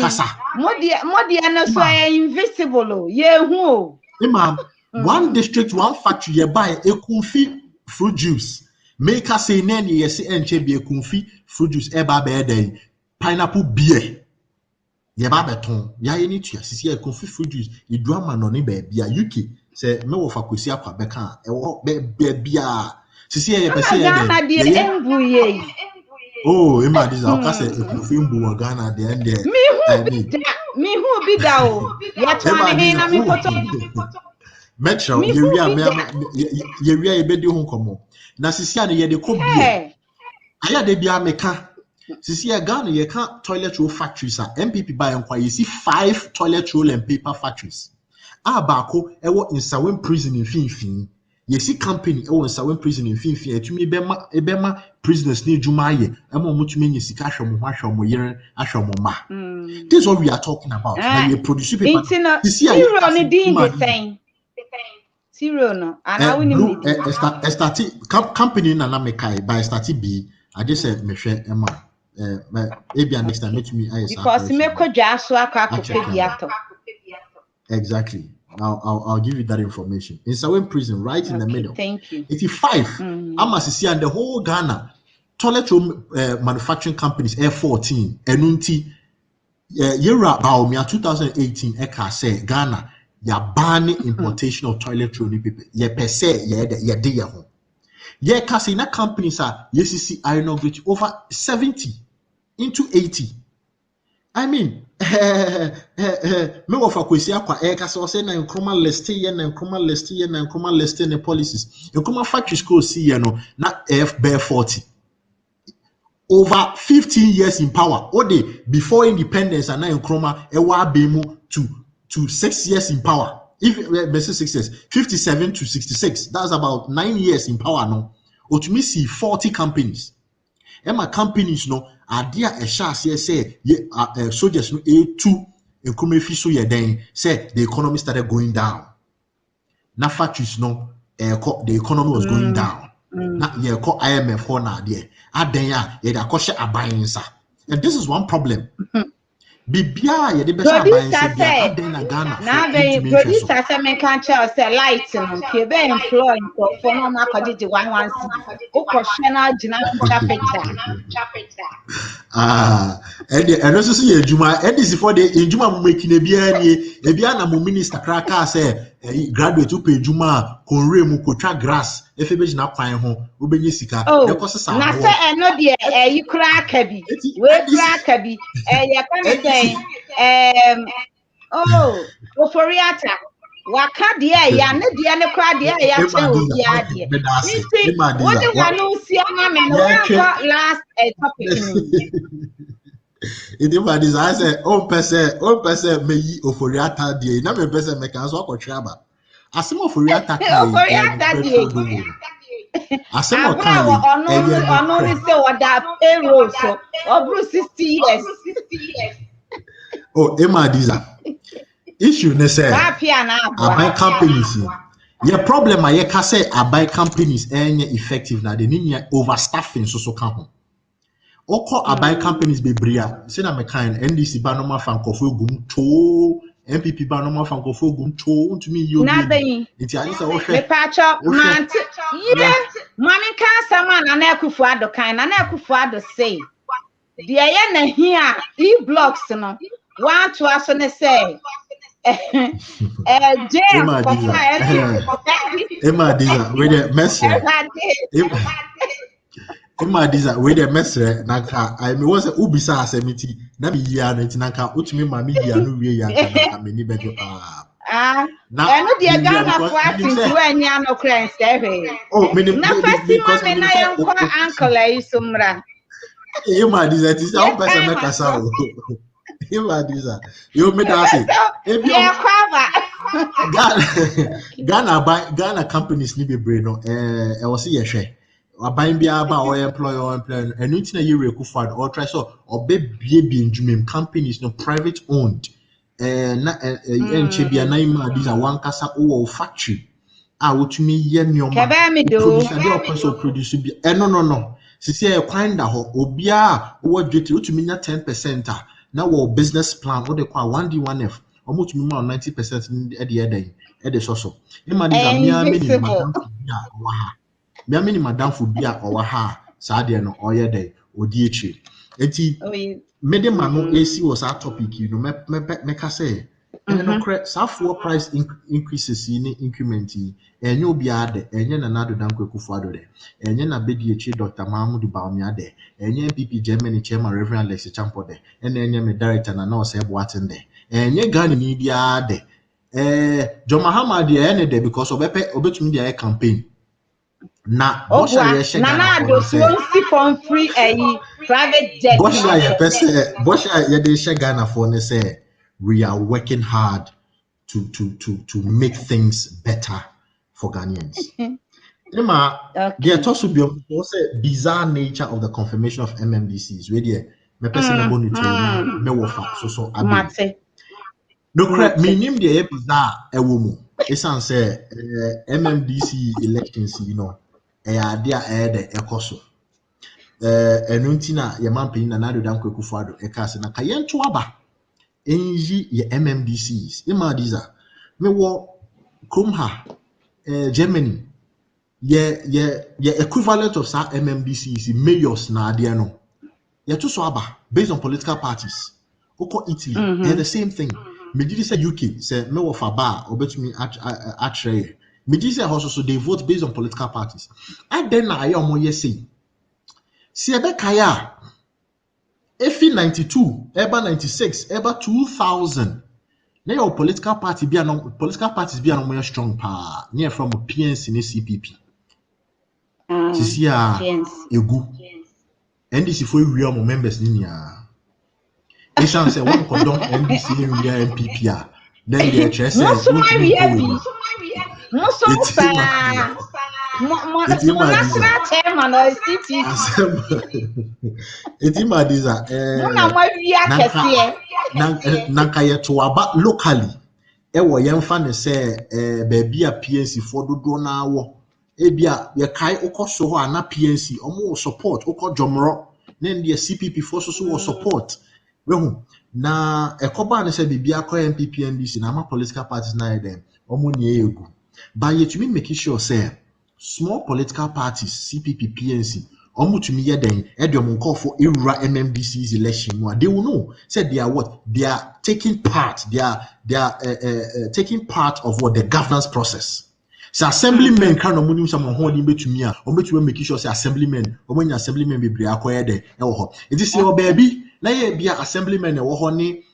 C: kasa
B: modi na so invisible ye hu
C: ima one district one factory ye buy ekunfi fruit juice make us say nani yes enche be kunfi fruit juice eba be dey pineapple beer ye ba beton ya ye ni tua sisi e kunfi fruit juice iduama no ne ba bia UK say me wo fa Kwesi akwa beka e wo be bia sisi ye pese ye
B: dey embu ye
C: oh IMMA-ADIZA o ka say kunfi mbu wo Ghana dey end there
B: mi hu bi da o ya twa ne na mi poto
C: metro ye wia ye bedi ho komo na sisi ane ye de ko bie aya de bia meka sisi ye Ghana ye ka toilet roll factories MPP buy nkwa ye see 5 toilet roll and paper factories abako ewo Nsawem prison in finfin ye see company ewo Nsawem prison in finfin etumi ebema prisoners ni djuma ye emo mutumi nyi sika hwemo yere ahwemo ma this is what we are talking about now we produce paper
B: sisi ye ni din the same zero no and I will
C: start company na mekai by start B I just said me hwe ema maybe next time let me
B: because me ko dwa so akwa biato
C: exactly I'll give you that information in Nsawem prison right in the middle
B: thank you
C: 85 amasisi and the whole Ghana toilet roll manufacturing companies F14 enunti yera baomia 2018 eka say Ghana ya ban importation of toilet roll paper ye per se ye de ye ho ye kasi na companies are yesisi inaugurate over 70 into 80 I mean me wo fa Kwesi akwa kasa o say na nkroma list ne policies nkroma factory school see ye no na bear 40 over 15 years in power ode before independence and na nkroma ewa abemu to 6 years in power. If 6 years, 57 to 66, that's about 9 years in power no. Or to me see 40 companies. And my companies no are there a chance say soldiers no A2 and come so ye then say the economy started going down. Now factories no the economy was going down. na ye ko IMF ho na de adan a ye da ko hye aban nsa. And this is one problem. Bibia ye de be sha aban nsa bia adan na Ghana
B: na be producer say me can tell say light no ke be employ for no na kwaji 11 cedi o ko hye na gina picture
C: and also see ejuma edisi for the ejuma mo make na bia nie e bia na mo minister kraka say graduate upe ejuma konre mu kotwa grass efe be gina kwan ho obenye sika
B: e ko sesa na say eno de yi kraka bi we kraka bi ye kan say oforiata waka de ya ne de ne kwa de ya che obi ade nti wo de wanu si ama me no wa last topic ni
C: IMMA-ADIZA say on person me yi oforiata de na me person me kan so akotwe aba asem oforiata kai
B: oforiata de
C: asem o kan
B: ono ni say oda payroll so over 60 years
C: IMMA-ADIZA issue ne say abai companies your problem I can say abai companies any effective na de ni overstaffing so kan ho oko abai companies be bria say na me kan NDC ba no ma fa nkofo egum to MPP ba no ma fa nkofo egum to ntumi yi obi nti ani say wo hwe
B: me pa cho man ye mami kan sama na Akufo Addo kan na Akufo Addo say de ye na hia blocks no one to aso ne say
C: IMMA-ADIZA with the message IMMA-ADIZA with the message naka I me was ubisa asemiti na me yia no ntinaka utumi ma me yia no wie ya naka me ni bedo
B: na no de Ghana for atinti we nya no crane say
C: me
B: na festi ma me na yanko uncle ayi sumra
C: IMMA-ADIZA ti say o person make asa o IMMA-ADIZA you me that say Ghana companies ni bebre no e wo se ye hwe aban bia ba o employ and nti na yere ku fund or try so obebie bi ndwumem companies no private owned na enche bia na IMMA-ADIZA one kasa o factory a wotumi ye nyoma produce dey o produce bi no sisi e kwan da ho obia wo dwete wotumi nya 10% na wo business plan wo de kwa 1D 1F omotumi ma 90% e de eden e de so IMMA-ADIZA mini madam fu bia owa ha sa de no oye dey odi echi enti mede ma no esi was our topic you know me ka say no credit for price increases in increment enye obi ade enye na nado danko Akufo Addo de enye na bedi echi Dr. Mahmoud Bawumia de enye MPP Germany chairman Reverend Alex Champo de enye me director na no say boaten de enye Ghana ni bia de John Mahama de ene de because obetumi de campaign na Bosha ye shega
B: na do so from free private jet
C: Bosha ye de shega na for ne say we are working hard to make things better for Ghanaians. There also be also bizarre nature of the confirmation of MMDCs where there me person na bonu to me wofa so abi no correct meaning there bizarre ewo mu esan say MMDC elections you know ade a de ekoso enu ntina ye mampanyin na Nado Danko Akufo Addo ekase na kayento aba enyi ye MMDCs IMMA-ADIZA me wo krom ha Germany ye equivalent of sa MMDCs mayors na ade no ye to so aba based on political parties oko Italy they're the same thing me did say UK say me wo fa ba obetumi atre me did say also they vote based on political parties and then na aye omo ye say si ebe kaya efi 92 eba 96 eba 2000 na your political parties be no more strong pa near from PNC ni CPP sisi a egu NDC for we are members ni nia e chance say one condom NDC ni we are MPP a then they say
B: no so pa mo national chairman or CPP
C: IMMA-ADIZA
B: na mo wi akese
C: na kaye to aba locally e wo yemfa ne say baby a PNC for dodo na wo ebia ye kai okoso ho ana PNC omo support oko jomro then the CPP forces so support wehu na ekoba ne say bibia ko MPP NDC na ama political parties na dem omo nie egu but yet you make sure say small political parties CPP PNC omo to me yeden edom call for ewura MMDC's election no they will know said they are what they are taking part they are taking part of what the governance process. So assemblymen can no munim some holding betumi a o betumi make sure say assemblymen o manya assemblymen bebre akoye de e wo ho it is your baby na ye bia assemblymen e wo ho ni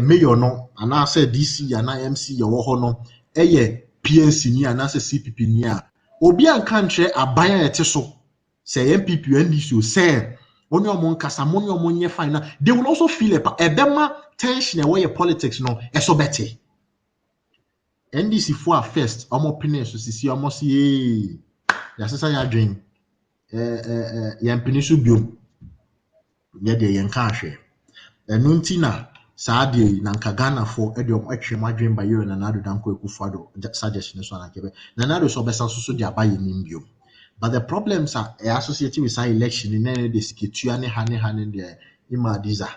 C: mayor no ana say DC ana MC ye wo ho no ye PNC ni ana say CPP ni a obi an kan hwe aban a yete so say MPP NDC o say oni omo nkasa moni omo nye fine na they will also feel a bema tension e wo ye politics no e so better. NDC for first omo pine so sisi omo si ya sesa ya dwen ya mpine so biom ya de yen ka hwe enu nti na saa de na nka Ghana for e de omo atwem adwen ba yero na nado danko ekufado suggestion so na kebe na nado so besa so de abaye nim biom but the problems are associated with some election in any de siketua ne hane de IMMA-ADIZA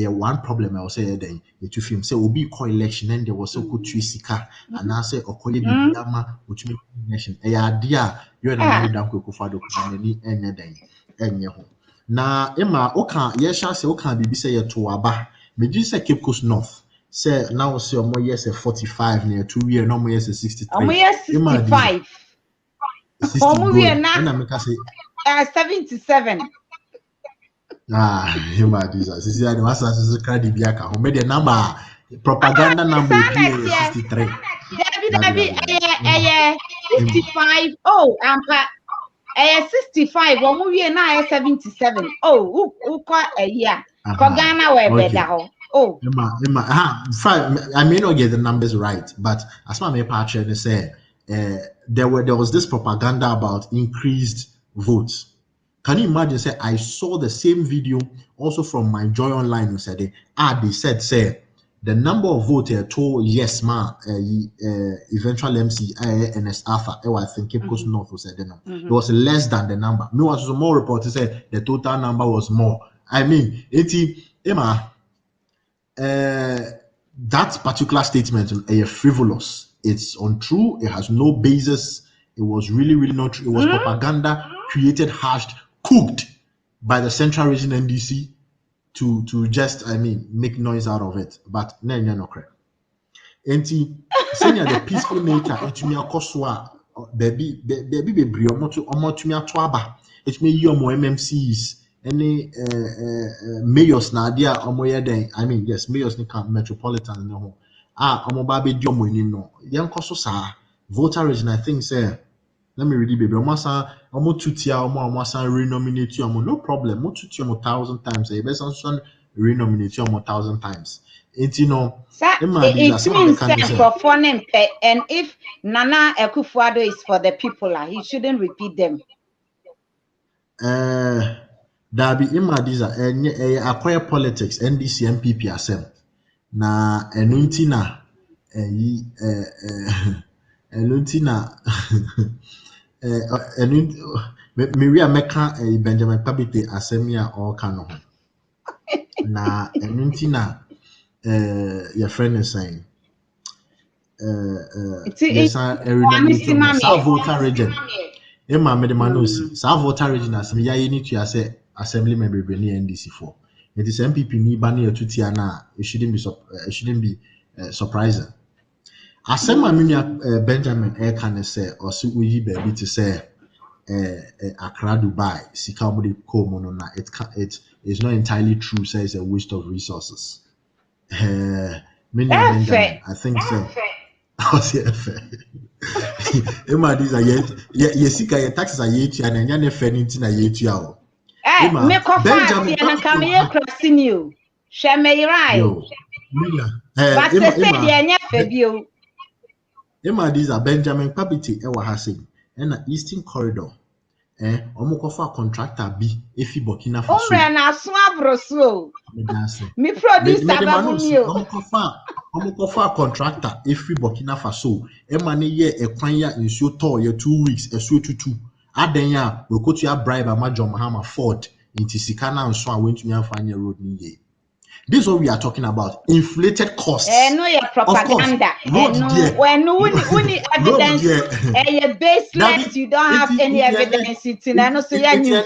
C: one problem I will say then to film say obi call election and there was so good sika and I say okoye bibiama which make election idea you na nado danko ekufado na ni enye den enye ho na ema oka ye sha say oka bibi say ye to aba meji say Cape Coast North say now say omo yes 45 near 2 year no mo yes 63
B: omo yes 65 omo we na
C: say
B: 77
C: IMMA-ADIZA sisi ya ni wasa sisi kredi biaka ho me the number propaganda number is 63
B: David 65 oh ampa 65 omo we na 77 oh uko year ko Ghana we beda ho oh
C: I may not get the numbers right but as my partner they say there was this propaganda about increased votes. Can you imagine? Say I saw the same video also from my Joy Online who said they said say the number of votes told yes ma eventual MC NS Alpha I think Cape Coast North who said no it was less than the number. No was more reported said the total number was more. I mean Emma that particular statement is frivolous. It's untrue. It has no basis. It was really not true. It was propaganda created, hashed, cooked by the Central Region NDC to just make noise out of it. But no NOKWARE. Enti senior the peaceful nature etumi akoswa baby omo tumi ato aba etumi yi omo MMCs any mayors na dia omo yeden yes mayors ni can metropolitan ne ho omo ba be di omo ni no yenkoso sa voter region I think say let me read it baby omo tutia omo san renominate omo no problem mo tutia omo 1,000 times e be san renominate omo 1,000 times it means
B: and if Nana Akufo-Addo is for the people he shouldn't repeat them
C: Dabi IMMA-ADIZA acquire politics NDC MPP asem na enuntina Maria Meka Benjamin Pabite asemia or kano na enuntina your friend is saying voter region Emma Medemanusi voter region as me ya need to say assembly member be NDC for it is MPP ni bani tutia na it shouldn't be surprising asema Benjamin can say or si uyi baby to say Accra Dubai sika omudi ko mono na it is not entirely true say it's a waste of resources Benjamin I think so IMMA-ADIZA yesika ye taxes are yetu and enya ne fe nti na yetu a o
B: me ko fa na kam ye crossing you she me right but say dey enya fe bio
C: IMMA-ADIZA Benjamin Pabiti e wa ha say na Eastern Corridor omukofa contractor bi efi Burkina Faso.
B: Umre na swa broso. Me producer babumi o.
C: Omukofa contractor efi Burkina Faso. Emane ye ekwanya nsuo to ye 2 weeks esuo tutu. Aden ya wekotu ya bribe ama John Mahama Ford into sika na nso a wentumi amfanya road ni ye. This is what we are talking about. Inflated costs.
B: No, your propaganda. When uni evidence, you're baseless. You don't have any evidence. It's in no, so you're new.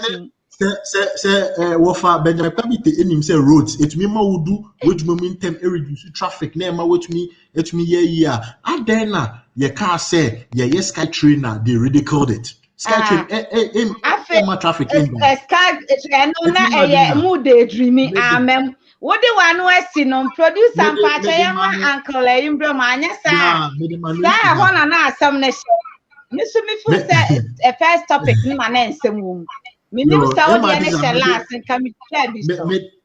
C: Wofa Benjamin Kabite enim say roads. It me ma wudu which momentum reduce traffic. Na ma which me ye. Adena ye car say ye sky trainer they ridiculed it. Sky train traffic in
B: sky no na mood daydreaming. Amen. What do one was seen on produce and patch uncle Imbro Mania sa one and some nation. Miss me for a first topic, no man and some womb. Me never saw the initial last and come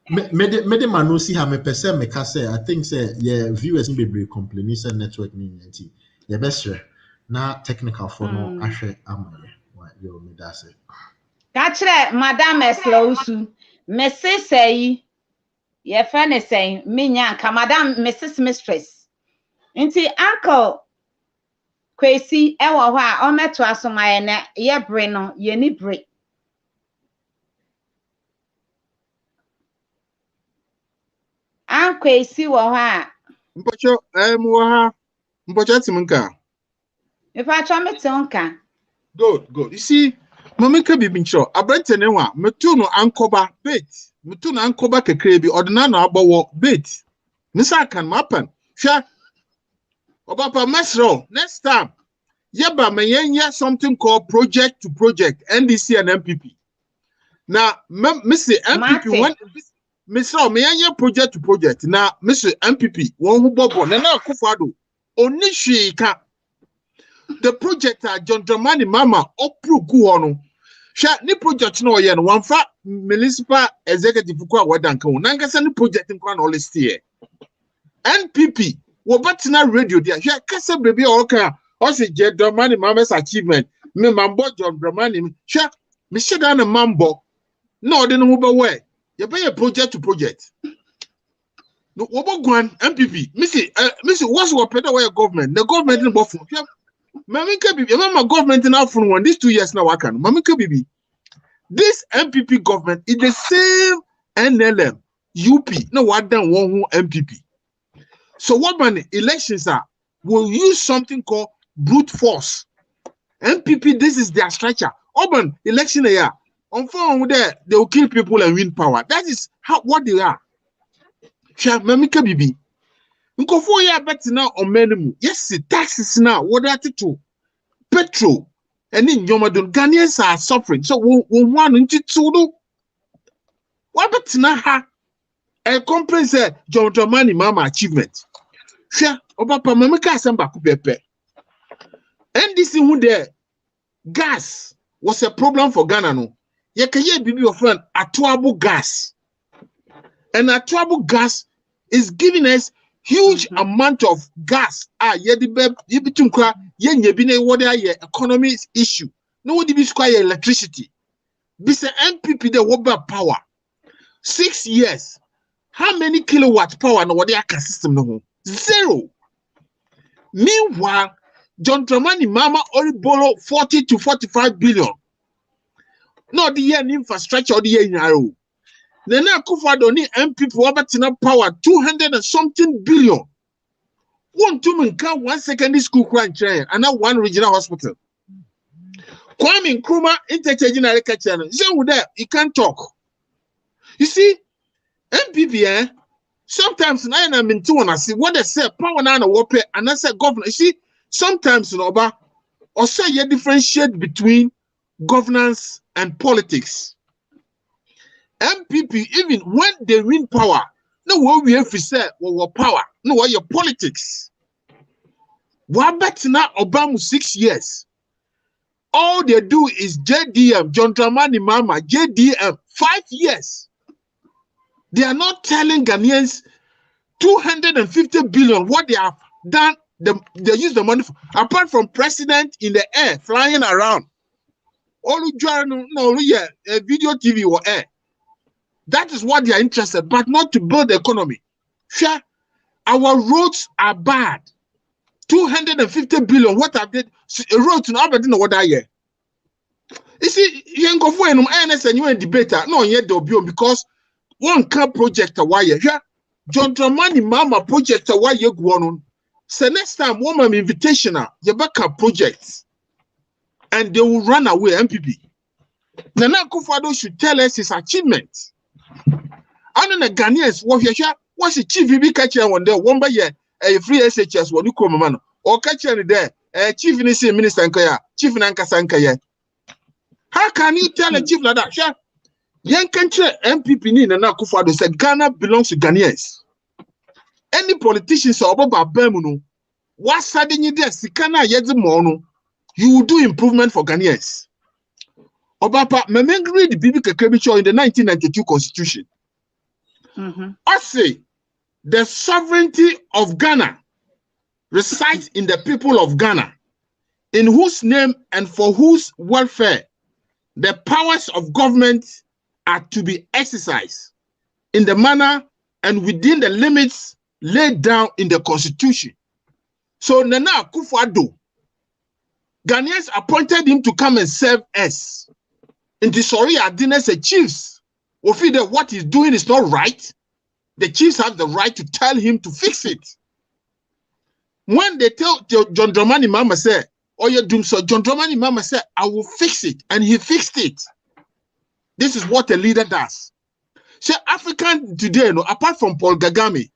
C: Mede manu si ha me pese me ka say I think say yeah viewers be be complaining say network ni nti ye be sure na technical for no ahwe amaye wa yo me da say
B: ka kire madam Eslausu me say ye friend say me nyanka madam Mrs Mistress nti uncle Kwesi e wo ho a o meto asomaye na ye bre no ye ni bre Kwesi wo ha
A: mpocho wo ha mpocho timunka
B: if I try me tonka
A: good you see mama ka bibi ncho abrante ne wa metu no ankoba bait metu no ankoba kekre bi odena no agbawo bait nisa kan mapan hwa obapa mesro next time yeba menye something called project to project NDC and MPP now Mr. MPP one Mr. Menye project to project na Mr. MPP one who bobo na akufado onihwe ka the project John Dramani Mama oprugu hono sha ni project no ye no wanfa municipal executive ko awadanka wo nankasa ni project nkwa no list here NPP wo batina radio dia hwa kasa bebi oka o se je Dramani Mama's achievement me mambo John Dramani hwa me sheda na mambo na ode no be we ye be project to project no wo bogwan MPP missy what's what pedo where government the government no bofu Mamika Bibi, my government now for one these 2 years now. I can Mamika Bibi. This MPP government is the same NLM UP. No, what done one who MPP. So what man elections are will use something called brute force. MPP, this is their structure. Urban election year. On phone there, they will kill people and win power. That is what they are. Mamika Bibi. Nkofo ya bet now on menu. Yes, taxes now. What are to petrol? And in Yomadon, Ghanaians are suffering. So we want into two. What bet now ha? A company said John Dramani Mama achievement. Sure, Obapa Mamika Samba Kupepe. And this who there gas was a problem for Ghana. No, you can hear your friend Acwuah gas, and Acwuah gas is giving us huge amount of gas. Economy issue. No one be square electricity. This MPP the water power. 6 years. How many kilowatt power no what their system no? 0. Meanwhile, John Dramani Mama only borrow 40 to 45 billion. No the year infrastructure or the year in Aro. Nana Akufo-Addo ni MPP wabatina power 200 and something billion. One secondary school crunch and now 1 regional hospital. Kwame Nkrumah interchanging a lecture. You can't talk. You see, MPP sometimes I mean to wanna see what they say power na wope and I say governor. You see, sometimes or say you differentiate between governance and politics. MPP, even when they win power, no what we have to say, well, power, no what your politics. What better now Obama 6 years? All they do is JDM, John Dramani Mama, JDM, 5 years. They are not telling Ghanaians 250 billion what they have done. They use the money for, apart from president in the air flying around. all no yeah, video TV or air. That is what they are interested, but not to build the economy. Sure, our roads are bad. 250 billion. What have they? Roads no, but no what I hear. You see, you go for and you debater. No, yet the because one car project a wire. Yeah, John Dramani Mama project a wire go on. So next time, woman invitational, you back up projects, and they will run away. MPP. Nana Akufo-Addo should tell us his achievements. And the Ghanaians, what's the chief VB catcher one day? One by year, a free SHS one you come man or catcher there, chief minister and kaya, chief Nankasankaya. How can you tell a chief like that? Yeah, young country MPP in Nana Akufo-Addo said Ghana belongs to Ghanaians. Any politicians or about Bemuno, what suddenly there, Sikana Yedimono, you will do improvement for Ghanaians. Obapa, Memengri the Bibi Kekebicho in the 1992 Constitution. I say the sovereignty of Ghana resides in the people of Ghana, in whose name and for whose welfare the powers of government are to be exercised in the manner and within the limits laid down in the Constitution. So Nana Akufo-Addo, Ghanaians appointed him to come and serve us. In the sorry, I didn't say chiefs. What he's doing is not right. The chiefs have the right to tell him to fix it. When they tell John Dramani Mama say, oh you doom so John Dramani Mama said, I will fix it, and he fixed it. This is what a leader does. So African today, no, apart from Paul Kagame,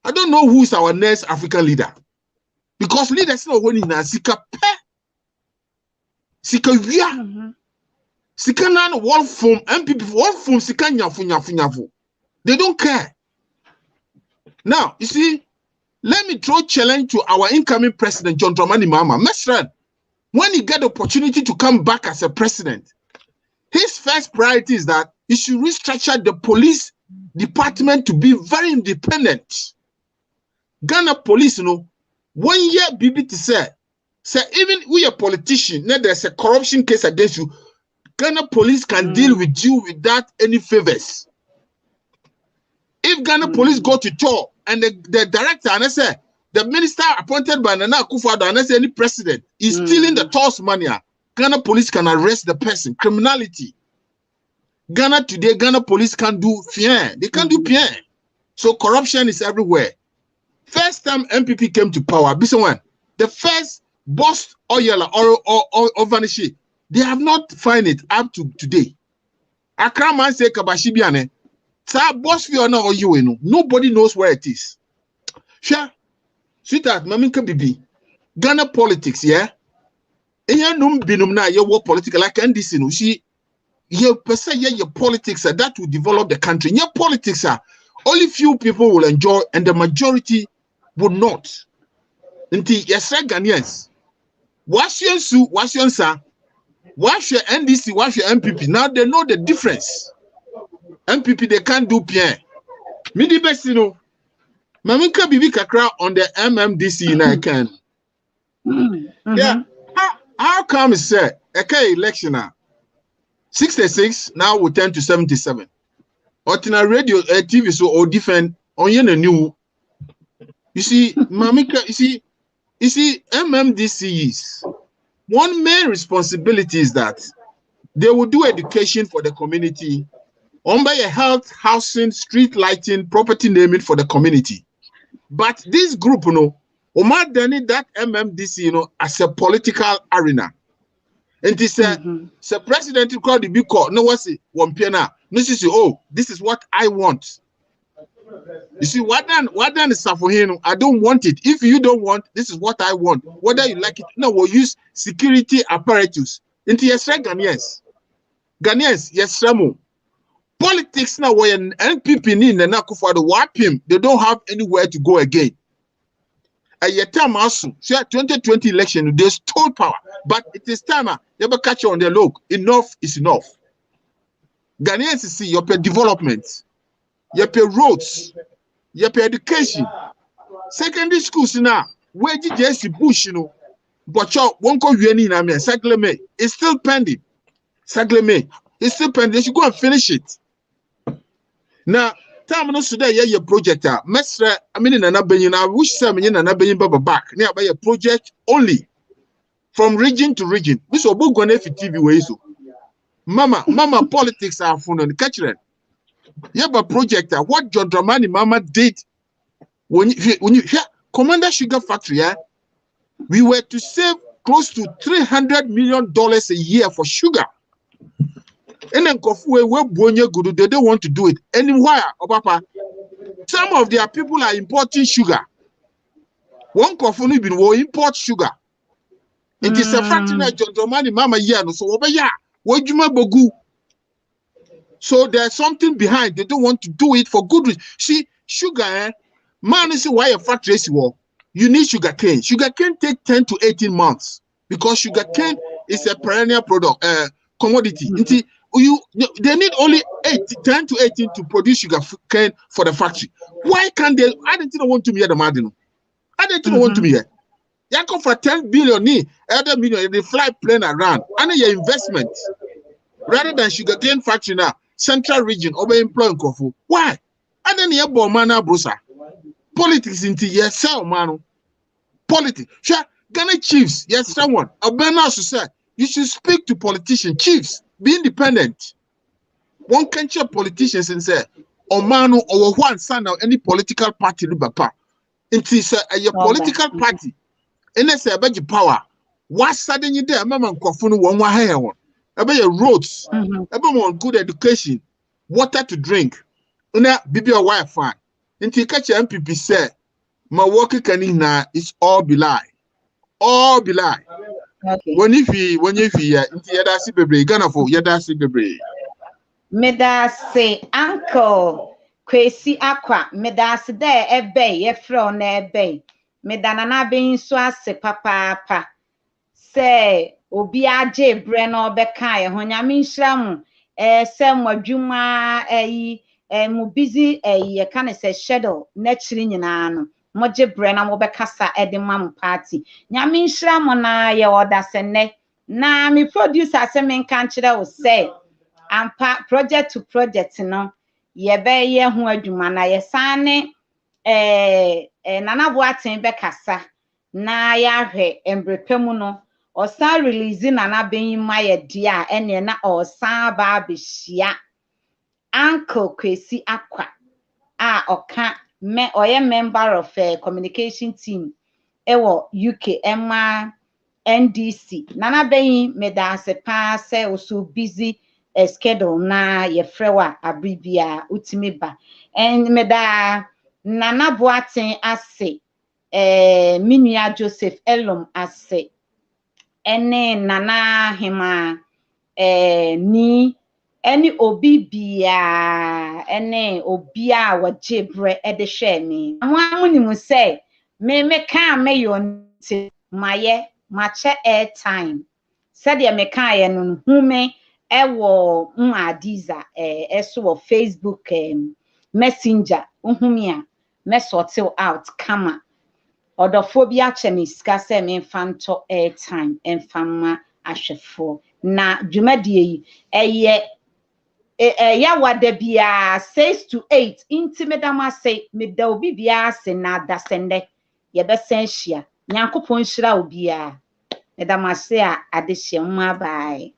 A: I don't know who is our next African leader. Because leaders know when in a sika pe, sika via, sika nan one form, MPP one form sika nyafu. They don't care. Now, you see, let me throw challenge to our incoming president, John Dramani Mahama. Mesran, when he get the opportunity to come back as a president, his first priority is that he should restructure the police department to be very independent. Ghana police, you know, 1 year BBT say even we a politician, now there's a corruption case against you, Ghana police can deal with you without any favors. If Ghana police go to tour and the director and I say the minister appointed by Nana Akufo-Addo and I say any president is stealing the tour's money, Ghana police can arrest the person. Criminality. Ghana today, Ghana police can't do fien. They can't do bien. So corruption is everywhere. First time MPP came to power, the first boss oil or vanish, they have not found it up to today. Accra man say Kabashibiane. Boss or you nobody knows where it is. Sure, sweetheart, Maminka Bibi, Ghana politics, yeah. Enya num binum na ye war politics like NDC no. She ye person your politics that will develop the country. Your politics are only few people will enjoy and the majority would not. Until yes, Ghanaians. What's your su? What's your sa? What's your NDC? What's your MPP? Now they know the difference. MPP they can't do bien. Midi best you know. Maminka Bibi Kakra on the MMDC in I can. Yeah. How come it's a election now? 66 now we turn to 77. Ordinary radio, TV so or different on the new. You see, Mamika, you see, MMDCs. One main responsibility is that they will do education for the community, on by a health, housing, street lighting, property naming for the community. But this group, you know, Omar Dani that MMDC, you know, as a political arena. And he said, the president called the big call. No, what's it? One piano. No, she said, oh, this is what I want. You see, what then is for him? I don't want it. If you don't want, this is what I want. Whether you like it, no, we'll use security apparatus. Into yes, Ghanaians. Ghanaians, yes, Samu. Politics now, when NPP in the Akufo-Addo wipe him, they don't have anywhere to go again. A year time also, 2020 election, they stole power. But it is time, never catch on the look. Enough is enough. Ghanaians see your development, your roads, your education, secondary schools now, where did you bush, you know, but you won't go in cycle me, it's still pending. Sagleme. It's still pending. They should go and finish it. Now, time no today, yeah, your project. Mesra, I mean, in another benyin, I wish some in another benyin baba back. Nearby a project only from region to region. This will go on TV ways. Mama, politics are fun and catch it. Yeah, but project. What John Dramani Mama did when you hear Commander Sugar Factory, we were to save close to $300 million a year for sugar. And then they don't want to do it. Anywhere, Papa, some of their people are importing sugar. One coffee will import sugar. It is a factory that John Dramani Mama no so over ya. So there's something behind. They don't want to do it for good reason. See, sugar, man, is why a factory is war. You need sugar cane. Sugar cane take 10 to 18 months because sugar cane is a perennial product, commodity. They need only 10 to 18 to produce sugar cane for the factory. Why can't they? I didn't want to be at the Madino. I didn't want to be here. You come for 10 billion, other million, they fly plane around. And your investment rather than sugar cane factory now, central region, over employing Kofu. Why? And then you have Bomana Brusa. Politics into yes, man. Politics. Sure, Ghana chiefs, yes, someone. Albana said you should speak to politicians, chiefs, be independent. One can't check politicians and say, or man or one son of any political party, Lubapa. It is a political party. And they say about your power. What suddenly you there, Mamma Kofunu, one hair one. About your roads, about good education, water to drink. Una bibi a wife fan. Until catch your MPP say, my work canina is all be lie. All be lie.
B: Okay.
A: When you into Yadasi Bebre, Ghana for Yadasi Bebre.
B: Medase uncle Kwesi Acwuah. Medase there ebe ye from ebe. Medanana being so ase papa. Say obi aje bre na obeka ye ho nyame nhira mu se mwadwuma mu busy ye kan say schedule na chiri nyina no moje bre na mobekasa edemam party nyame nhira mu na ye oda sene na me producer se me kan kire wo say ampa project to project no ye be ye ho adwuma na ye sane nana boaten bekasa na ya hwe embrepemu no osa release nana BENYIN ene na osa ba behia uncle Kwesi Acwuah oka oye member of communication team ewo UK Emma NDC nana BENYIN medase pa se oso busy schedule na ye frewa abribia utimiba and meda nana boaten ase minua Joseph Elom ase ene nana hema ni ene obi bia ene obia waje bre ede hwe me amuni mu say me ka me yonti maye mache airtime said ya me ka ye no hume ewo IMMA-ADIZA eso wo Facebook messenger uhumi a me sort out kama odophobia chemiska se me fanto airtime enfama ahwefo na dwumadie yi ya wada bia 6 to 8 intimidama say me da obi bia se na dasende ye be senhia nyankopon hira obi a medama se a adehye mma bai.